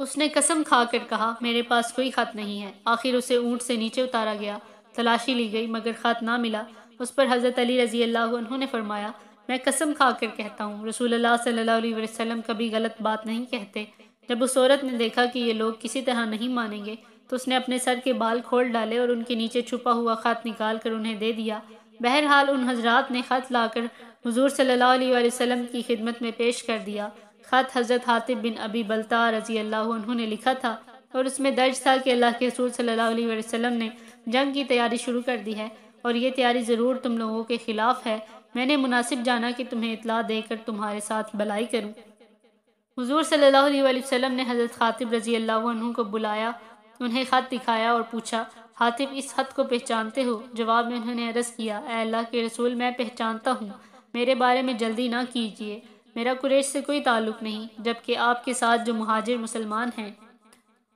اس نے قسم کھا کر کہا، میرے پاس کوئی خط نہیں ہے۔ آخر اسے اونٹ سے نیچے اتارا گیا، تلاشی لی گئی مگر خط نہ ملا۔ اس پر حضرت علی رضی اللہ عنہ نے فرمایا، میں قسم کھا کر کہتا ہوں، رسول اللہ صلی اللہ علیہ وسلم کبھی غلط بات نہیں کہتے۔ جب اس عورت نے دیکھا کہ یہ لوگ کسی طرح نہیں مانیں گے تو اس نے اپنے سر کے بال کھول ڈالے اور ان کے نیچے چھپا ہوا خط نکال کر انہیں دے دیا۔ بہرحال ان حضرات نے خط لا کر حضور صلی اللہ علیہ وسلم کی خدمت میں پیش کر دیا۔ خط حضرت حاطب بن ابی بلتع رضی اللہ عنہ نے لکھا تھا اور اس میں درج تھا کہ اللہ کے رسول صلی اللہ علیہ وسلم نے جنگ کی تیاری شروع کر دی ہے اور یہ تیاری ضرور تم لوگوں کے خلاف ہے۔ میں نے مناسب جانا کہ تمہیں اطلاع دے کر تمہارے ساتھ بھلائی کروں۔ حضور صلی اللہ علیہ وسلم نے حضرت خاطب رضی اللہ عنہ کو بلایا، انہیں خط دکھایا اور پوچھا، حاطب اس خط کو پہچانتے ہو؟ جواب میں انہوں نے عرض کیا، اے اللہ کے رسول، میں پہچانتا ہوں، میرے بارے میں جلدی نہ کیجیے، میرا قریش سے کوئی تعلق نہیں، جبکہ آپ کے ساتھ جو مہاجر مسلمان ہیں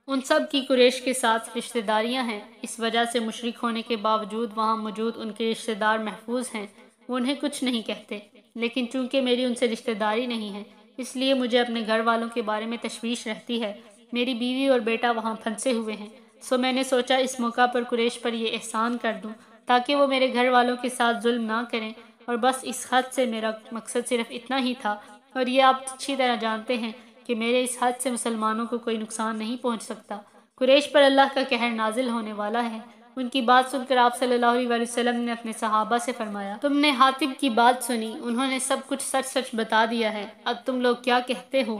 ان سب کی قریش کے ساتھ رشتہ داریاں ہیں، اس وجہ سے مشرک ہونے کے باوجود وہاں موجود ان کے رشتہ دار محفوظ ہیں، وہ انہیں کچھ نہیں کہتے، لیکن چونکہ میری ان سے رشتہ داری نہیں ہے اس لیے مجھے اپنے گھر والوں کے بارے میں تشویش رہتی ہے، میری بیوی اور بیٹا وہاں پھنسے ہوئے ہیں، سو میں نے سوچا اس موقع پر قریش پر یہ احسان کر دوں تاکہ وہ میرے گھر والوں کے ساتھ ظلم نہ کریں، اور بس اس خط سے میرا مقصد صرف اتنا ہی تھا، اور یہ آپ اچھی طرح جانتے ہیں کہ میرے اس خط سے مسلمانوں کو کوئی نقصان نہیں پہنچ سکتا۔ قریش پر اللہ کا قہر نازل ہونے والا ہے۔ ان کی بات سن کر آپ صلی اللہ علیہ وسلم نے اپنے صحابہ سے فرمایا، تم نے حاطب کی بات سنی، انہوں نے سب کچھ سچ سچ بتا دیا ہے، اب تم لوگ کیا کہتے ہو؟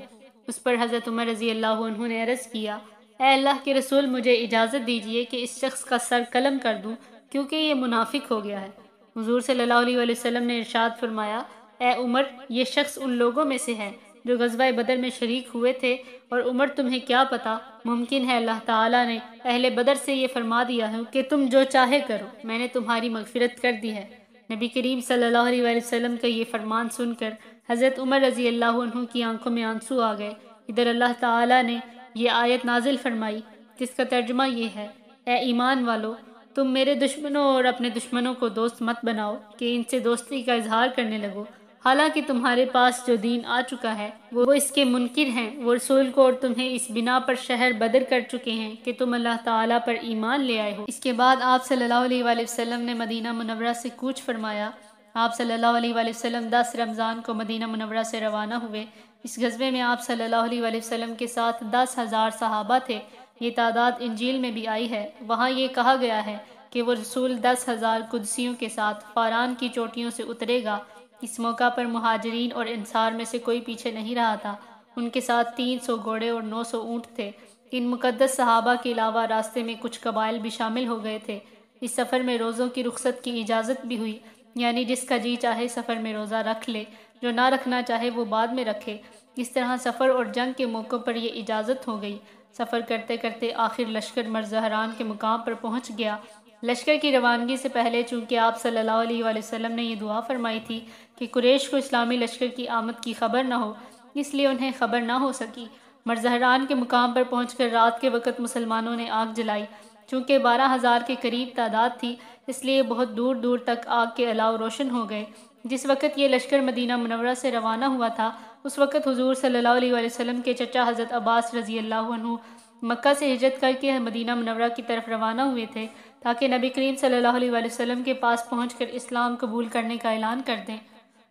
اس پر حضرت عمر رضی اللہ عنہ نے عرض کیا، اے اللہ کے رسول، مجھے اجازت دیجیے کہ اس شخص کا سر قلم کر دوں کیونکہ یہ منافق ہو گیا ہے۔ حضور صلی اللہ علیہ وآلہ وسلم نے ارشاد فرمایا، اے عمر، یہ شخص ان لوگوں میں سے ہے جو غزوہ بدر میں شریک ہوئے تھے، اور عمر تمہیں کیا پتا، ممکن ہے اللہ تعالیٰ نے اہل بدر سے یہ فرما دیا ہے کہ تم جو چاہے کرو، میں نے تمہاری مغفرت کر دی ہے۔ نبی کریم صلی اللہ علیہ وآلہ وسلم کا یہ فرمان سن کر حضرت عمر رضی اللہ عنہ کی آنکھوں میں آنسو آ گئے۔ ادھر اللہ تعالیٰ نے یہ آیت نازل فرمائی جس کا ترجمہ یہ ہے، اے ایمان والو، تم میرے دشمنوں اور اپنے دشمنوں کو دوست مت بناؤ کہ ان سے دوستی کا اظہار کرنے لگو، حالانکہ تمہارے پاس جو دین آ چکا ہے وہ اس کے منکر ہیں۔ وہ رسول کو اور تمہیں اس بنا پر شہر بدر کر چکے ہیں کہ تم اللہ تعالیٰ پر ایمان لے آئے ہو۔ اس کے بعد آپ صلی اللہ علیہ وآلہ وسلم نے مدینہ منورہ سے کوچ فرمایا۔ آپ صلی اللہ علیہ وآلہ وسلم 10 رمضان کو مدینہ منورہ سے روانہ ہوئے۔ اس غزوے میں آپ صلی اللہ علیہ وآلہ وسلم کے ساتھ 10,000 صحابہ تھے۔ یہ تعداد انجیل میں بھی آئی ہے۔ وہاں یہ کہا گیا ہے کہ وہ رسول 10,000 قدسیوں کے ساتھ فاران کی چوٹیوں سے اترے گا۔ اس موقع پر مہاجرین اور انصار میں سے کوئی پیچھے نہیں رہا تھا۔ ان کے ساتھ 300 گھوڑے اور 900 اونٹ تھے۔ ان مقدس صحابہ کے علاوہ راستے میں کچھ قبائل بھی شامل ہو گئے تھے۔ اس سفر میں روزوں کی رخصت کی اجازت بھی ہوئی، یعنی جس کا جی چاہے سفر میں روزہ رکھ لے، جو نہ رکھنا چاہے وہ بعد میں رکھے۔ اس طرح سفر اور جنگ کے موقعوں پر یہ اجازت ہو گئی۔ سفر کرتے کرتے آخر لشکر مرزہران کے مقام پر پہنچ گیا۔ لشکر کی روانگی سے پہلے چونکہ آپ صلی اللہ علیہ وآلہ وسلم نے یہ دعا فرمائی تھی کہ قریش کو اسلامی لشکر کی آمد کی خبر نہ ہو، اس لیے انہیں خبر نہ ہو سکی۔ مرزہران کے مقام پر پہنچ کر رات کے وقت مسلمانوں نے آگ جلائی۔ چونکہ 12,000 کے قریب تعداد تھی، اس لیے بہت دور دور تک آگ کے الاؤ روشن ہو گئے۔ جس وقت یہ لشکر مدینہ منورہ سے روانہ ہوا تھا، اس وقت حضور صلی اللہ علیہ وآلہ وسلم کے چچا حضرت عباس رضی اللہ عنہ مکہ سے ہجرت کر کے مدینہ منورہ کی طرف روانہ ہوئے تھے تاکہ نبی کریم صلی اللہ علیہ وآلہ وسلم کے پاس پہنچ کر اسلام قبول کرنے کا اعلان کر دیں،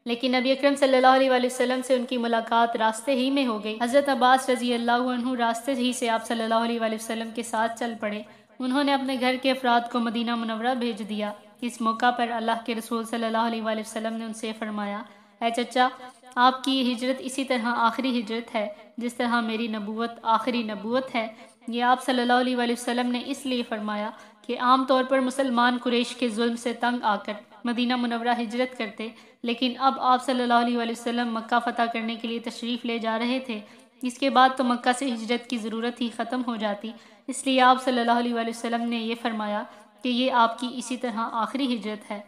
لیکن نبی اکرم صلی اللہ علیہ وآلہ وسلم سے ان کی ملاقات راستے ہی میں ہو گئی۔ حضرت عباس رضی اللہ عنہ راستے ہی سے آپ صلی اللہ علیہ وآلہ وسلم کے ساتھ چل پڑے۔ انہوں نے اپنے گھر کے افراد کو مدینہ منورہ بھیج دیا۔ اس موقع پر اللہ کے رسول صلی اللہ علیہ وآلہ وسلم نے ان سے فرمایا، اے چچا، آپ کی یہ ہجرت اسی طرح آخری ہجرت ہے جس طرح میری نبوت آخری نبوت ہے۔ یہ آپ صلی اللہ علیہ وآلہ وسلم نے اس لیے فرمایا کہ عام طور پر مسلمان قریش کے ظلم سے تنگ آ کر مدینہ منورہ ہجرت کرتے، لیکن اب آپ صلی اللہ علیہ وآلہ وسلم مکہ فتح کرنے کے لیے تشریف لے جا رہے تھے۔ اس کے بعد تو مکہ سے ہجرت کی ضرورت ہی ختم ہو جاتی، اس لیے آپ صلی اللہ علیہ وآلہ وسلم نے یہ فرمایا کہ یہ آپ کی اسی طرح آخری ہجرت ہے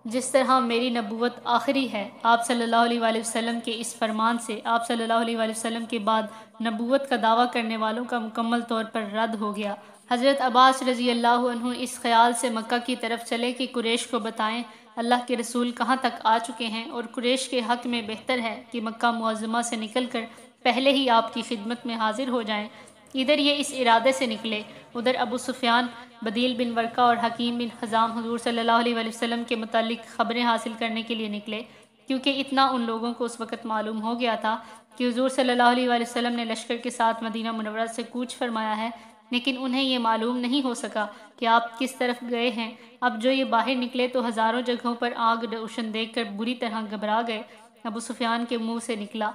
جس طرح میری نبوت آخری ہے۔ آپ صلی اللہ علیہ وآلہ وسلم کے اس فرمان سے آپ صلی اللہ علیہ وآلہ وسلم کے بعد نبوت کا دعویٰ کرنے والوں کا مکمل طور پر رد ہو گیا۔ حضرت عباس رضی اللہ عنہ اس خیال سے مکہ کی طرف چلے کہ قریش کو بتائیں اللہ کے رسول کہاں تک آ چکے ہیں، اور قریش کے حق میں بہتر ہے کہ مکہ معظمہ سے نکل کر پہلے ہی آپ کی خدمت میں حاضر ہو جائیں۔ ادھر یہ اس ارادے سے نکلے، ادھر ابو سفیان، بدیل بن ورقہ اور حکیم بن حزام حضور صلی اللہ علیہ وآلہ وسلم کے متعلق خبریں حاصل کرنے کے لیے نکلے، کیونکہ اتنا ان لوگوں کو اس وقت معلوم ہو گیا تھا کہ حضور صلی اللہ علیہ وآلہ وسلم نے لشکر کے ساتھ مدینہ منورہ سے کوچ فرمایا ہے، لیکن انہیں یہ معلوم نہیں ہو سکا کہ آپ کس طرف گئے ہیں۔ اب جو یہ باہر نکلے تو ہزاروں جگہوں پر آگ روشن دیکھ کر بری طرح گھبرا گئے۔ ابو سفیان کے منہ سے نکلا،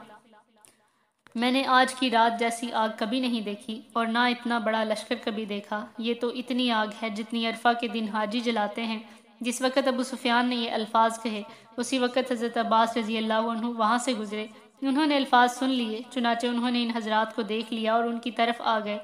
میں نے آج کی رات جیسی آگ کبھی نہیں دیکھی اور نہ اتنا بڑا لشکر کبھی دیکھا۔ یہ تو اتنی آگ ہے جتنی عرفہ کے دن حاجی جلاتے ہیں۔ جس وقت ابو سفیان نے یہ الفاظ کہے، اسی وقت حضرت عباس رضی اللہ عنہ وہاں سے گزرے۔ انہوں نے الفاظ سن لیے، چنانچہ انہوں نے ان حضرات کو دیکھ لیا اور ان کی طرف آ گئے۔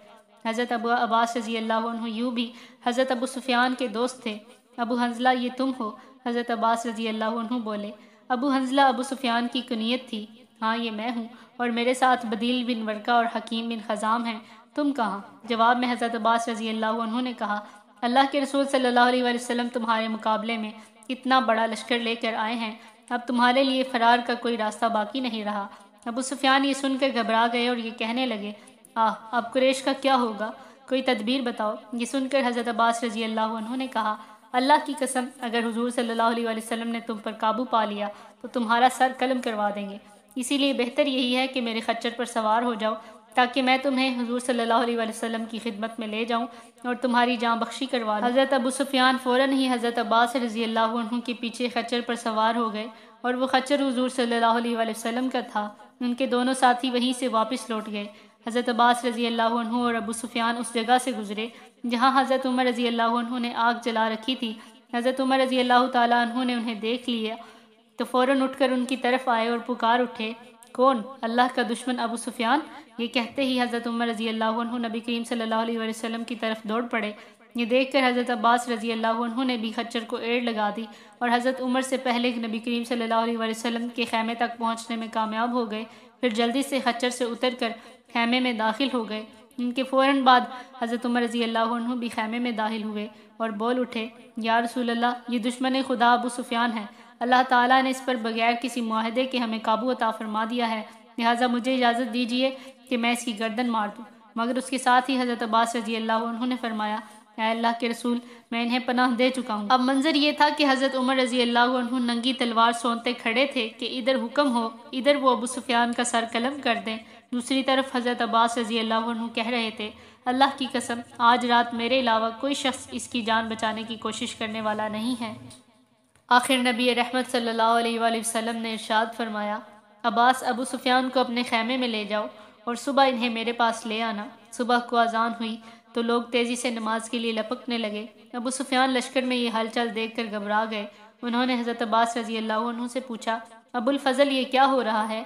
حضرت ابو عباس رضی اللہ عنہ یوں بھی حضرت ابو سفیان کے دوست تھے۔ ابو حنظلہ یہ تم ہو؟ حضرت عباس رضی اللہ عنہ بولے۔ ابو حنظلہ ابو سفیان کی کنیت تھی۔ ہاں یہ میں ہوں، اور میرے ساتھ بدیل بن ورقہ اور حکیم بن حزام ہیں۔ تم کہاں؟ جواب میں حضرت عباس رضی اللہ عنہ نے کہا، اللہ کے رسول صلی اللہ علیہ وآلہ وسلم تمہارے مقابلے میں اتنا بڑا لشکر لے کر آئے ہیں، اب تمہارے لیے فرار کا کوئی راستہ باقی نہیں رہا۔ ابو سفیان یہ سن کر گھبرا گئے اور یہ کہنے لگے، اب قریش کا کیا ہوگا؟ کوئی تدبیر بتاؤ۔ یہ سن کر حضرت عباس رضی اللہ عنہ نے کہا، اللہ کی قسم، اگر حضور صلی اللہ علیہ وآلہ وسلم نے تم پر قابو پا لیا تو تمہارا سر قلم کروا دیں گے، اسی لیے بہتر یہی ہے کہ میرے خچر پر سوار ہو جاؤ تاکہ میں تمہیں حضور صلی اللہ علیہ وآلہ وسلم کی خدمت میں لے جاؤں اور تمہاری جاں بخشی کروا لوں۔ حضرت ابو سفیان فوراً ہی حضرت عباس رضی اللہ عنہ کے پیچھے خچر پر سوار ہو گئے، اور وہ خچر حضور صلی اللہ علیہ وآلہ وسلم کا تھا۔ ان کے دونوں ساتھی وہیں سے واپس لوٹ گئے۔ حضرت عباس رضی اللہ عنہ اور ابو سفیان اس جگہ سے گزرے جہاں حضرت عمر رضی اللہ عنہ نے آگ جلا رکھی تھی، حضرت عمر رضی اللہ تعالیٰ عنہ نے انہیں دیکھ لیا تو فوراً اٹھ کر ان کی طرف آئے اور پکار اٹھے، کون؟ اللہ کا دشمن ابو سفیان؟ یہ کہتے ہی حضرت عمر رضی اللہ عنہ نبی کریم صلی اللہ علیہ وسلم کی طرف دوڑ پڑے۔ یہ دیکھ کر حضرت عباس رضی اللہ عنہ نے بھی خچر کو ایڑ لگا دی اور حضرت عمر سے پہلے نبی کریم صلی اللہ علیہ وسلم کے خیمے تک پہنچنے میں کامیاب ہو گئے، پھر جلدی سے خچر سے اتر کر خیمے میں داخل ہو گئے۔ ان کے فوراً بعد حضرت عمر رضی اللہ عنہ بھی خیمے میں داخل ہوئے اور بول اٹھے، یا رسول اللہ، یہ دشمن خدا ابو سفیان ہے، اللہ تعالیٰ نے اس پر بغیر کسی معاہدے کے ہمیں قابو عطا فرما دیا ہے، لہٰذا مجھے اجازت دیجیے کہ میں اس کی گردن مار دوں۔ مگر اس کے ساتھ ہی حضرت عباس رضی اللہ عنہ نے فرمایا، اے اللہ کے رسول، میں انہیں پناہ دے چکا ہوں۔ اب منظر یہ تھا کہ حضرت عمر رضی اللہ عنہ ننگی تلوار سونتے کھڑے تھے کہ ادھر حکم ہو، ادھر وہ ابو سفیان کا سر قلم کر دیں۔ دوسری طرف حضرت عباس رضی اللہ عنہ کہہ رہے تھے، اللہ کی قسم، آج رات میرے علاوہ کوئی شخص اس کی جان بچانے کی کوشش کرنے والا نہیں ہے۔ آخر نبی رحمت صلی اللہ علیہ وآلہ وسلم نے ارشاد فرمایا، عباس، ابو سفیان کو اپنے خیمے میں لے جاؤ اور صبح انہیں میرے پاس لے آنا۔ صبح کو اذان ہوئی تو لوگ تیزی سے نماز کے لیے لپکنے لگے۔ ابو سفیان لشکر میں یہ ہلچل دیکھ کر گھبرا گئے۔ انہوں نے حضرت عباس رضی اللہ عنہ سے پوچھا، ابو الفضل، یہ کیا ہو رہا ہے؟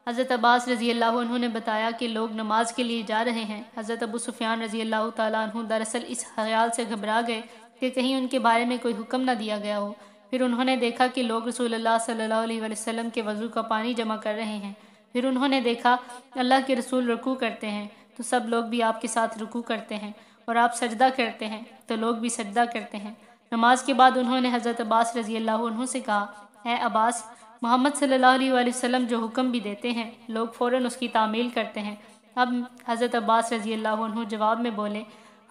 حضرت عباس رضی اللہ عنہ نے بتایا کہ لوگ نماز کے لیے جا رہے ہیں۔ حضرت ابو سفیان رضی اللہ تعالیٰ عنہ دراصل اس خیال سے گھبرا گئے کہ کہیں ان کے بارے میں کوئی حکم نہ دیا گیا ہو۔ پھر انہوں نے دیکھا کہ لوگ رسول اللہ صلی اللہ علیہ وسلم کے وضو کا پانی جمع کر رہے ہیں۔ پھر انہوں نے دیکھا اللہ کے رسول رکوع کرتے ہیں تو سب لوگ بھی آپ کے ساتھ رکوع کرتے ہیں، اور آپ سجدہ کرتے ہیں تو لوگ بھی سجدہ کرتے ہیں۔ نماز کے بعد انہوں نے حضرت عباس رضی اللہ عنہ سے کہا، اے عباس، محمد صلی اللہ علیہ وآلہ وسلم جو حکم بھی دیتے ہیں لوگ فوراً اس کی تعمیل کرتے ہیں۔ اب حضرت عباس رضی اللہ عنہ جواب میں بولے،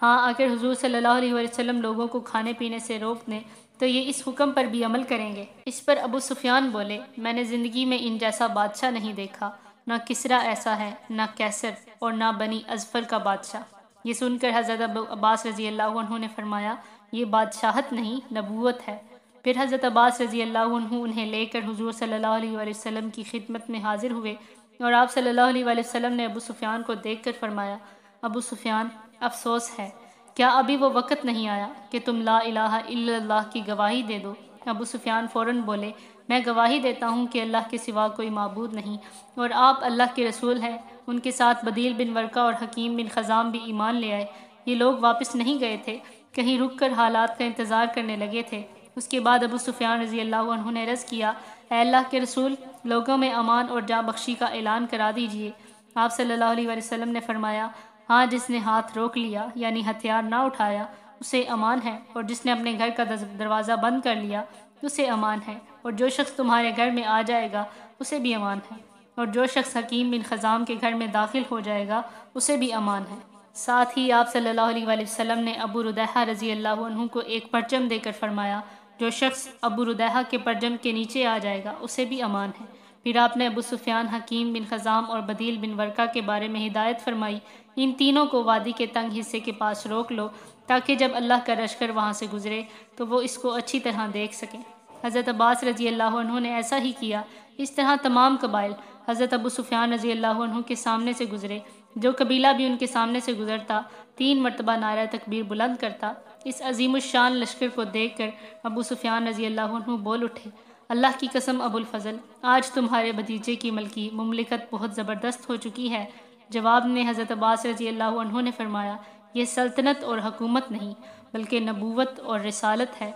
ہاں، اگر حضور صلی اللہ علیہ وآلہ وسلم لوگوں کو کھانے پینے سے روک دیں تو یہ اس حکم پر بھی عمل کریں گے۔ اس پر ابو سفیان بولے، میں نے زندگی میں ان جیسا بادشاہ نہیں دیکھا، نہ کسریٰ ایسا ہے، نہ کیسر، اور نہ بنی اظفر کا بادشاہ۔ یہ سن کر حضرت عباس رضی اللہ عنہ نے فرمایا، یہ بادشاہت نہیں، نبوت ہے۔ پھر حضرت عباس رضی اللہ عنہ انہیں لے کر حضور صلی اللہ علیہ وآلہ وسلم کی خدمت میں حاضر ہوئے، اور آپ صلی اللہ علیہ وآلہ وسلم نے ابو سفیان کو دیکھ کر فرمایا، ابو سفیان، افسوس ہے، کیا ابھی وہ وقت نہیں آیا کہ تم لا الہ الا اللہ کی گواہی دے دو؟ ابو سفیان فوراً بولے، میں گواہی دیتا ہوں کہ اللہ کے سوا کوئی معبود نہیں، اور آپ اللہ کے رسول ہیں۔ ان کے ساتھ بدیل بن ورقہ اور حکیم بن خزام بھی ایمان لے آئے۔ یہ لوگ واپس نہیں گئے تھے، کہیں رک کر حالات کا انتظار کرنے لگے تھے۔ اس کے بعد ابو سفیان رضی اللہ عنہ نے عرض کیا، اے اللہ کے رسول، لوگوں میں امان اور جاں بخشی کا اعلان کرا دیجیے۔ آپ صلی اللہ علیہ وآلہ وسلم نے فرمایا، ہاں، جس نے ہاتھ روک لیا یعنی ہتھیار نہ اٹھایا اسے امان ہے، اور جس نے اپنے گھر کا دروازہ بند کر لیا اسے امان ہے، اور جو شخص تمہارے گھر میں آ جائے گا اسے بھی امان ہے، اور جو شخص حکیم بن خزام کے گھر میں داخل ہو جائے گا اسے بھی امان ہے۔ ساتھ ہی آپ صلی اللہ علیہ وآلہ وسلم نے ابو ردیحہ رضی اللہ عنہ کو ایک پرچم دے کر فرمایا، جو شخص ابو ردیحہ کے پرچم کے نیچے آ جائے گا اسے بھی امان ہے۔ پھر آپ نے ابو سفیان، حکیم بن خزام اور بدیل بن ورقہ کے بارے میں ہدایت فرمائی، ان تینوں کو وادی کے تنگ حصے کے پاس روک لو تاکہ جب اللہ کا لشکر وہاں سے گزرے تو وہ اس کو اچھی طرح دیکھ سکیں۔ حضرت عباس رضی اللہ عنہ نے ایسا ہی کیا۔ اس طرح تمام قبائل حضرت ابو سفیان رضی اللہ عنہ کے سامنے سے گزرے۔ جو قبیلہ بھی ان کے سامنے سے گزرتا 3 مرتبہ نعرہ تکبیر بلند کرتا۔ اس عظیم الشان لشکر کو دیکھ کر ابو سفیان رضی اللہ عنہ بول اٹھے، اللہ کی قسم ابو الفضل، آج تمہارے بھتیجے کی ملکی مملکت بہت زبردست ہو چکی ہے۔ جواب میں حضرت عباس رضی اللہ عنہ نے فرمایا، یہ سلطنت اور حکومت نہیں بلکہ نبوت اور رسالت ہے۔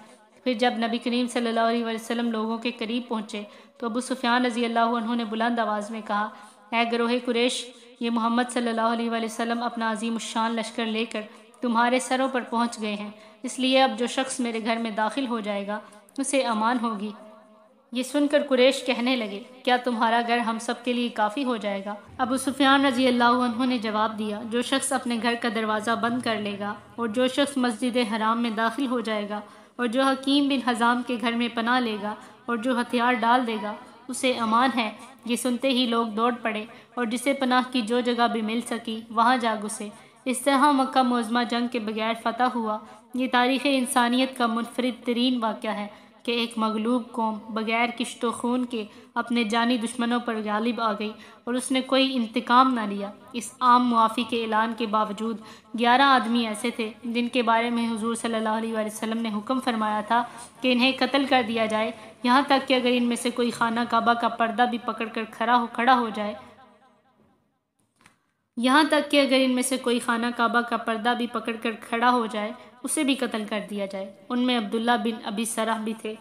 پھر جب نبی کریم صلی اللہ علیہ وسلم لوگوں کے قریب پہنچے تو ابو سفیان رضی اللہ عنہ نے بلند آواز میں کہا، اے گروہ قریش، یہ محمد صلی اللہ علیہ وسلم اپنا عظیم الشان لشکر لے کر تمہارے سروں پر پہنچ گئے ہیں، اس لیے اب جو شخص میرے گھر میں داخل ہو جائے گا اسے امان ہوگی۔ یہ سن کر قریش کہنے لگے، کیا تمہارا گھر ہم سب کے لیے کافی ہو جائے گا؟ ابو سفیان رضی اللہ عنہ نے جواب دیا، جو شخص اپنے گھر کا دروازہ بند کر لے گا، اور جو شخص مسجد حرام میں داخل ہو جائے گا، اور جو حکیم بن حزام کے گھر میں پناہ لے گا، اور جو ہتھیار ڈال دے گا اسے امان ہے۔ یہ سنتے ہی لوگ دوڑ پڑے، اور جسے پناہ کی جو جگہ بھی مل سکی وہاں جا گھسے۔ اس طرح مکہ معظمہ جنگ کے بغیر فتح ہوا۔ یہ تاریخ انسانیت کا منفرد ترین واقعہ ہے کہ ایک مغلوب قوم بغیر کشت و خون کے اپنے جانی دشمنوں پر غالب آ گئی اور اس نے کوئی انتقام نہ لیا۔ اس عام معافی کے اعلان کے باوجود 11 آدمی ایسے تھے جن کے بارے میں حضور صلی اللہ علیہ وآلہ وسلم نے حکم فرمایا تھا کہ انہیں قتل کر دیا جائے، یہاں تک کہ اگر ان میں سے کوئی خانہ کعبہ کا پردہ بھی پکڑ کر کھڑا ہو جائے اسے بھی قتل کر دیا جائے۔ ان میں عبداللہ بن ابی سرح بھی تھے۔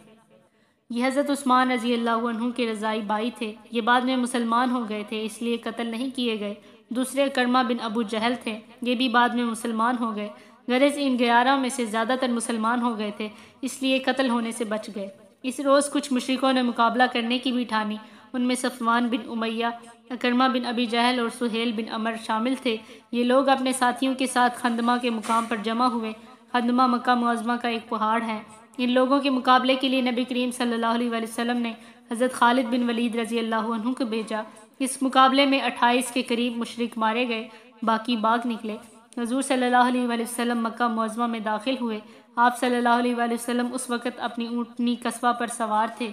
یہ حضرت عثمان رضی اللہ عنہ کے رضاعی بھائی تھے، یہ بعد میں مسلمان ہو گئے تھے اس لیے قتل نہیں کیے گئے۔ دوسرے کرمہ بن ابو جہل تھے، یہ بھی بعد میں مسلمان ہو گئے، غرض ان 11 میں سے زیادہ تر مسلمان ہو گئے تھے اس لیے قتل ہونے سے بچ گئے۔ اس روز کچھ مشرکوں نے مقابلہ کرنے کی بھی ٹھانی، ان میں صفوان بن امیہ، اکرمہ بن ابی جہل اور سہیل بن عمر شامل تھے۔ یہ لوگ اپنے ساتھیوں کے ساتھ خندمہ کے مقام پر جمع ہوئے۔ خندمہ مکہ معظمہ کا ایک پہاڑ ہے۔ ان لوگوں کے مقابلے کے لیے نبی کریم صلی اللہ علیہ وآلہ وسلم نے حضرت خالد بن ولید رضی اللہ عنہ کو بھیجا۔ اس مقابلے میں 28 کے قریب مشرک مارے گئے، باقی باغ نکلے۔ حضور صلی اللہ علیہ وآلہ وسلم مکہ معظمہ میں داخل ہوئے۔ آپ صلی اللہ علیہ وآلہ وسلم اس وقت اپنی اونٹنی قصبہ پر سوار تھے۔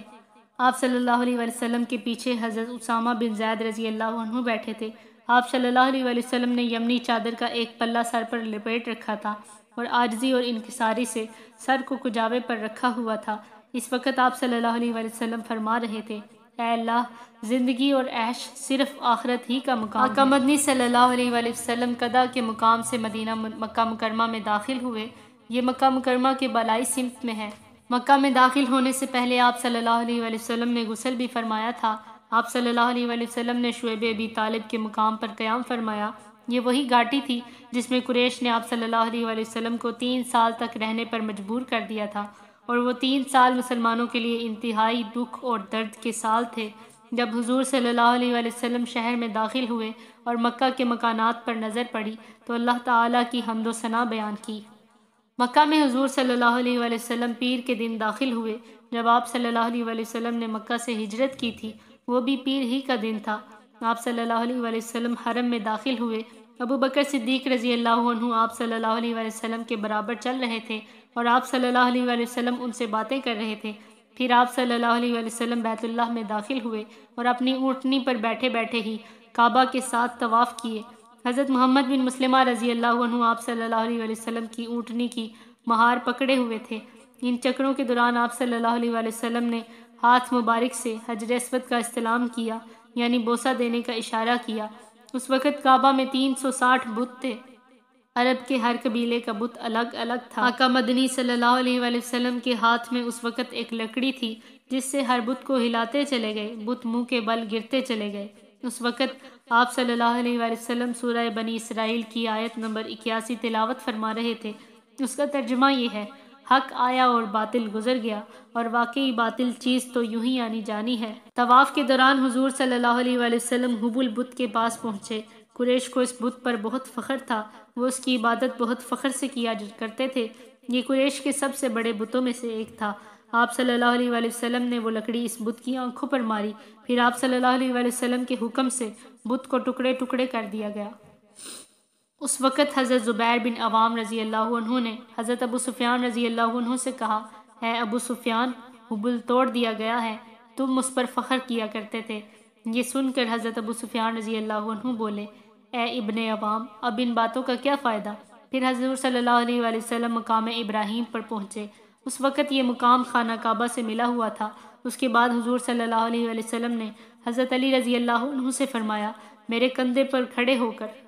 آپ صلی اللہ علیہ وآلہ وسلم کے پیچھے حضرت اسامہ بن زید رضی اللہ عنہ بیٹھے تھے۔ آپ صلی اللہ علیہ وآلہ وسلم نے یمنی چادر کا ایک پلہ سر پر لپیٹ رکھا تھا اور عاجزی اور انکساری سے سر کو کجاوے پر رکھا ہوا تھا۔ اس وقت آپ صلی اللہ علیہ وآلہ وسلم فرما رہے تھے، اے اللہ، زندگی اور عیش صرف آخرت ہی کا مقام ہے۔ آقا مدنی صلی اللہ علیہ وآلہ وسلم قضا کے مقام سے مکہ مکرمہ میں داخل ہوئے۔ یہ مکہ مکرمہ کے بالائی سمت میں ہے۔ مکہ میں داخل ہونے سے پہلے آپ صلی اللہ علیہ وآلہ وسلم نے غسل بھی فرمایا تھا۔ آپ صلی اللہ علیہ وآلہ وسلم نے شعیب ابی طالب کے مقام پر قیام فرمایا۔ یہ وہی گھاٹی تھی جس میں قریش نے آپ صلی اللہ علیہ وآلہ وسلم کو 3 سال تک رہنے پر مجبور کر دیا تھا، اور وہ 3 سال مسلمانوں کے لیے انتہائی دکھ اور درد کے سال تھے۔ جب حضور صلی اللہ علیہ وآلہ وسلم شہر میں داخل ہوئے اور مکہ کے مکانات پر نظر پڑی تو اللہ تعالیٰ کی حمد و ثنا بیان کی۔ مکہ میں حضور صلی اللہ علیہ وآلہ وسلم پیر کے دن داخل ہوئے۔ جب آپ صلی اللہ علیہ وآلہ وسلم نے مکہ سے ہجرت کی تھی وہ بھی پیر ہی کا دن تھا۔ آپ صلی اللہ علیہ وآلہ وسلم حرم میں داخل ہوئے۔ ابو بکر صدیق رضی اللہ عنہ آپ صلی اللہ علیہ وآلہ وسلم کے برابر چل رہے تھے اور آپ صلی اللہ علیہ وآلہ وسلم ان سے باتیں کر رہے تھے۔ پھر آپ صلی اللہ علیہ وآلہ وسلم بیت اللہ میں داخل ہوئے اور اپنی اونٹنی پر بیٹھے بیٹھے ہی کعبہ کے ساتھ طواف کیے۔ حضرت محمد بن مسلمہ رضی اللہ عنہ آپ صلی اللہ علیہ وآلہ وسلم کی اونٹنی کی مہار پکڑے ہوئے تھے۔ ان چکروں کے دوران آپ صلی اللہ علیہ وآلہ وسلم نے ہاتھ مبارک سے حجر اسود کا استلام کیا، یعنی بوسہ دینے کا اشارہ کیا۔ اس وقت کعبہ میں 360 بت تھے۔ عرب کے ہر قبیلے کا بت الگ الگ تھا۔ آقا مدنی صلی اللہ علیہ وآلہ وسلم کے ہاتھ میں اس وقت ایک لکڑی تھی جس سے ہر بت کو ہلاتے چلے گئے، بت منہ کے بل گرتے چلے گئے۔ اس وقت آپ صلی اللہ علیہ وآلہ وسلم سورہ بنی اسرائیل کی آیت نمبر 81 تلاوت فرما رہے تھے۔ اس کا ترجمہ یہ ہے، حق آیا اور باطل گزر گیا، اور واقعی باطل چیز تو یوں ہی آنی جانی ہے۔ طواف کے دوران حضور صلی اللہ علیہ وآلہ وسلم حبل بت کے پاس پہنچے۔ قریش کو اس بت پر بہت فخر تھا، وہ اس کی عبادت بہت فخر سے کیا کرتے تھے۔ یہ قریش کے سب سے بڑے بتوں میں سے ایک تھا۔ آپ صلی اللہ علیہ وآلہ وسلم نے وہ لکڑی اس بت کی آنکھوں پر ماری، پھر آپ صلی اللہ علیہ وآلہ وسلم کے حکم سے بت کو ٹکڑے ٹکڑے کر دیا گیا۔ اس وقت حضرت زبیر بن عوام رضی اللہ عنہ نے حضرت ابو سفیان رضی اللہ عنہ سے کہا، اے ابو سفیان، حبل توڑ دیا گیا ہے، تم اس پر فخر کیا کرتے تھے۔ یہ سن کر حضرت ابو سفیان رضی اللہ عنہ بولے، اے ابن عوام، اب ان باتوں کا کیا فائدہ؟ پھر حضور صلی اللہ علیہ وآلہ وسلم مقام ابراہیم پر پہنچے۔ اس وقت یہ مقام خانہ کعبہ سے ملا ہوا تھا۔ اس کے بعد حضور صلی اللہ علیہ وآلہ وسلم نے حضرت علی رضی اللہ عنہ سے فرمایا، میرے کندھے پر کھڑے ہو کر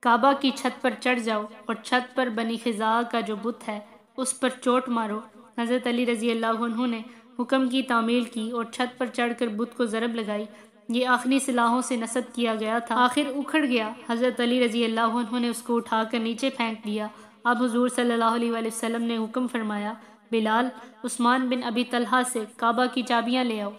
کعبہ کی چھت پر چڑھ جاؤ اور چھت پر بنی خزاعہ کا جو بت ہے اس پر چوٹ مارو۔ حضرت علی رضی اللہ عنہ نے حکم کی تعمیل کی اور چھت پر چڑھ کر بت کو ضرب لگائی۔ یہ آخری سلاحوں سے نصب کیا گیا تھا، آخر اکھڑ گیا۔ حضرت علی رضی اللہ عنہ نے اس کو اٹھا کر نیچے پھینک دیا۔ اب حضور صلی اللہ علیہ وآلہ وسلم نے حکم فرمایا، بلال، عثمان بن ابی طلحہ سے کعبہ کی چابیاں لے آؤ۔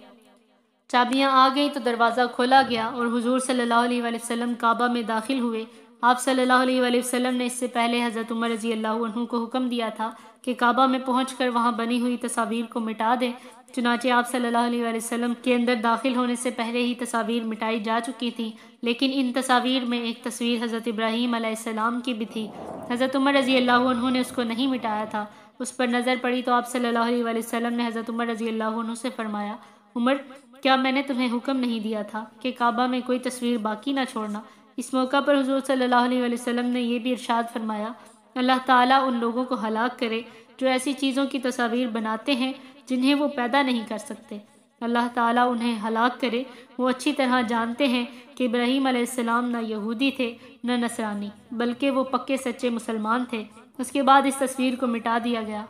چابیاں آ گئیں تو دروازہ کھولا گیا اور حضور صلی اللہ علیہ وآلہ وسلم کعبہ میں داخل ہوئے۔ آپ صلی اللہ علیہ وآلہ وسلم نے اس سے پہلے حضرت عمر رضی اللہ عنہ کو حکم دیا تھا کہ کعبہ میں پہنچ کر وہاں بنی ہوئی تصاویر کو مٹا دیں۔ چنانچہ آپ صلی اللہ علیہ وآلہ وسلم کے اندر داخل ہونے سے پہلے ہی تصاویر مٹائی جا چکی تھیں، لیکن ان تصاویر میں ایک تصویر حضرت ابراہیم علیہ السلام کی بھی تھی۔ حضرت عمر رضی اللہ عنہ نے اس کو نہیں مٹایا تھا۔ اس پر نظر پڑی تو آپ صلی اللہ علیہ وآلہ وسلم نے حضرت عمر رضی اللہ عنہ سے فرمایا، عمر، کیا میں نے تمہیں حکم نہیں دیا تھا کہ کعبہ میں کوئی تصویر باقی نہ چھوڑنا؟ اس موقع پر حضور صلی اللہ علیہ وآلہ وسلم نے یہ بھی ارشاد فرمایا، اللہ تعالیٰ ان لوگوں کو ہلاک کرے جو ایسی چیزوں کی تصاویر بناتے ہیں جنہیں وہ پیدا نہیں کر سکتے۔ اللہ تعالیٰ انہیں ہلاک کرے، وہ اچھی طرح جانتے ہیں کہ ابراہیم علیہ السلام نہ یہودی تھے نہ نصرانی، بلکہ وہ پکے سچے مسلمان تھے۔ اس کے بعد اس تصویر کو مٹا دیا گیا۔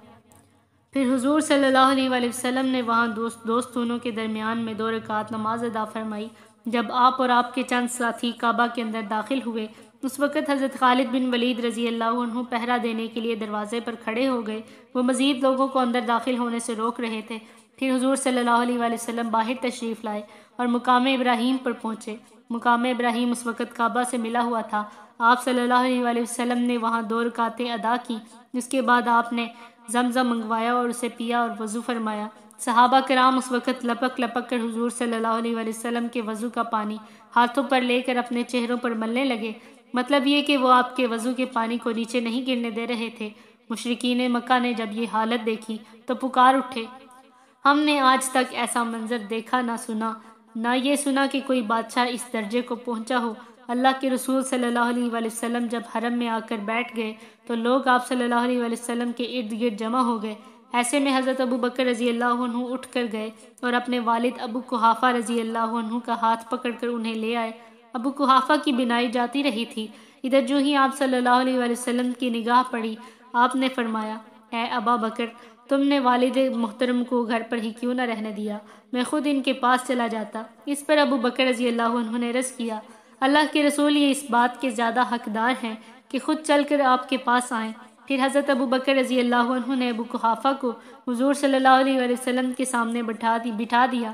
پھر حضور صلی اللہ علیہ وآلہ وسلم نے وہاں دوستونوں کے درمیان میں 2 رکعت نماز ادا فرمائی۔ جب آپ اور آپ کے چند ساتھی کعبہ کے اندر داخل ہوئے، اس وقت حضرت خالد بن ولید رضی اللہ عنہ پہرا دینے کے لیے دروازے پر کھڑے ہو گئے۔ وہ مزید لوگوں کو اندر داخل ہونے سے روک رہے تھے۔ پھر حضور صلی اللہ علیہ وآلہ وسلم باہر تشریف لائے اور مقام ابراہیم پر پہنچے۔ مقام ابراہیم اس وقت کعبہ سے ملا ہوا تھا۔ آپ صلی اللہ علیہ وآلہ وسلم نے وہاں 2 رکعتیں ادا کی۔ جس کے بعد آپ نے زمزم منگوایا اور اسے پیا اور وضو فرمایا۔ صحابہ کرام اس وقت لپک لپک کر حضور صلی اللہ علیہ وآلہ وسلم کے وضو کا پانی ہاتھوں پر لے کر اپنے چہروں پر ملنے لگے۔ مطلب یہ کہ وہ آپ کے وضو کے پانی کو نیچے نہیں گرنے دے رہے تھے۔ مشرکین مکہ نے جب یہ حالت دیکھی تو پکار اٹھے، ہم نے آج تک ایسا منظر دیکھا نہ سنا، نہ یہ سنا کہ کوئی بادشاہ اس درجے کو پہنچا ہو۔ اللہ کے رسول صلی اللہ علیہ وآلہ وسلم جب حرم میں آ کر بیٹھ گئے تو لوگ آپ صلی اللہ علیہ وآلہ وسلم کے ارد گرد جمع ہو گئے۔ ایسے میں حضرت ابو بکر رضی اللہ عنہ اٹھ کر گئے اور اپنے والد ابو قحافہ رضی اللہ عنہ کا ہاتھ پکڑ کر انہیں لے آئے۔ ابو قحافہ کی بینائی جاتی رہی تھی۔ ادھر جو ہی آپ صلی اللہ علیہ وآلہ وسلم کی نگاہ پڑی، آپ نے فرمایا، اے ابا بکر، تم نے والد محترم کو گھر پر ہی کیوں نہ رہنے دیا؟ میں خود ان کے پاس چلا جاتا۔ اس پر ابو بکر رضی اللہ عنہ نے عرض کیا، اللہ کے رسول یہ اس بات کے زیادہ حقدار ہیں کہ خود چل کر آپ کے پاس آئیں۔ پھر حضرت ابو بکر رضی اللہ عنہ نے ابو قحافہ کو حضور صلی اللہ علیہ وآلہ وسلم کے سامنے بٹھا دیا۔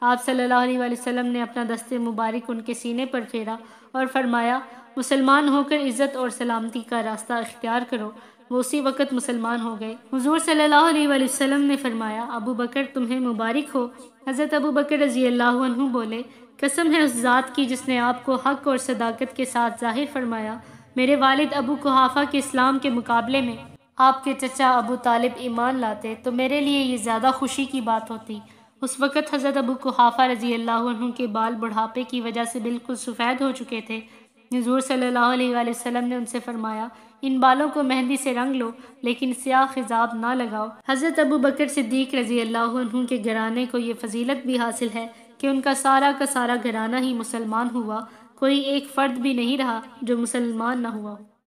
آپ صلی اللہ علیہ وآلہ وسلم نے اپنا دست مبارک ان کے سینے پر پھیرا اور فرمایا، مسلمان ہو کر عزت اور سلامتی کا راستہ اختیار کرو۔ وہ اسی وقت مسلمان ہو گئے۔ حضور صلی اللہ علیہ وآلہ وسلم نے فرمایا، ابو بکر تمہیں مبارک ہو۔ حضرت ابو بکر رضی اللہ عنہ بولے، قسم ہے اس ذات کی جس نے آپ کو حق اور صداقت کے ساتھ ظاہر فرمایا، میرے والد ابو قحافہ کے اسلام کے مقابلے میں آپ کے چچا ابو طالب ایمان لاتے تو میرے لیے یہ زیادہ خوشی کی بات ہوتی۔ اس وقت حضرت ابو قحافہ رضی اللہ عنہ کے بال بڑھاپے کی وجہ سے بالکل سفید ہو چکے تھے۔ حضور صلی اللہ علیہ وآلہ وسلم نے ان سے فرمایا، ان بالوں کو مہندی سے رنگ لو لیکن سیاہ خضاب نہ لگاؤ۔ حضرت ابو بکر صدیق رضی اللہ عنہ کے گھرانے کو یہ فضیلت بھی حاصل ہے کہ ان کا سارا گھرانہ ہی مسلمان ہوا، کوئی ایک فرد بھی نہیں رہا جو مسلمان نہ ہوا۔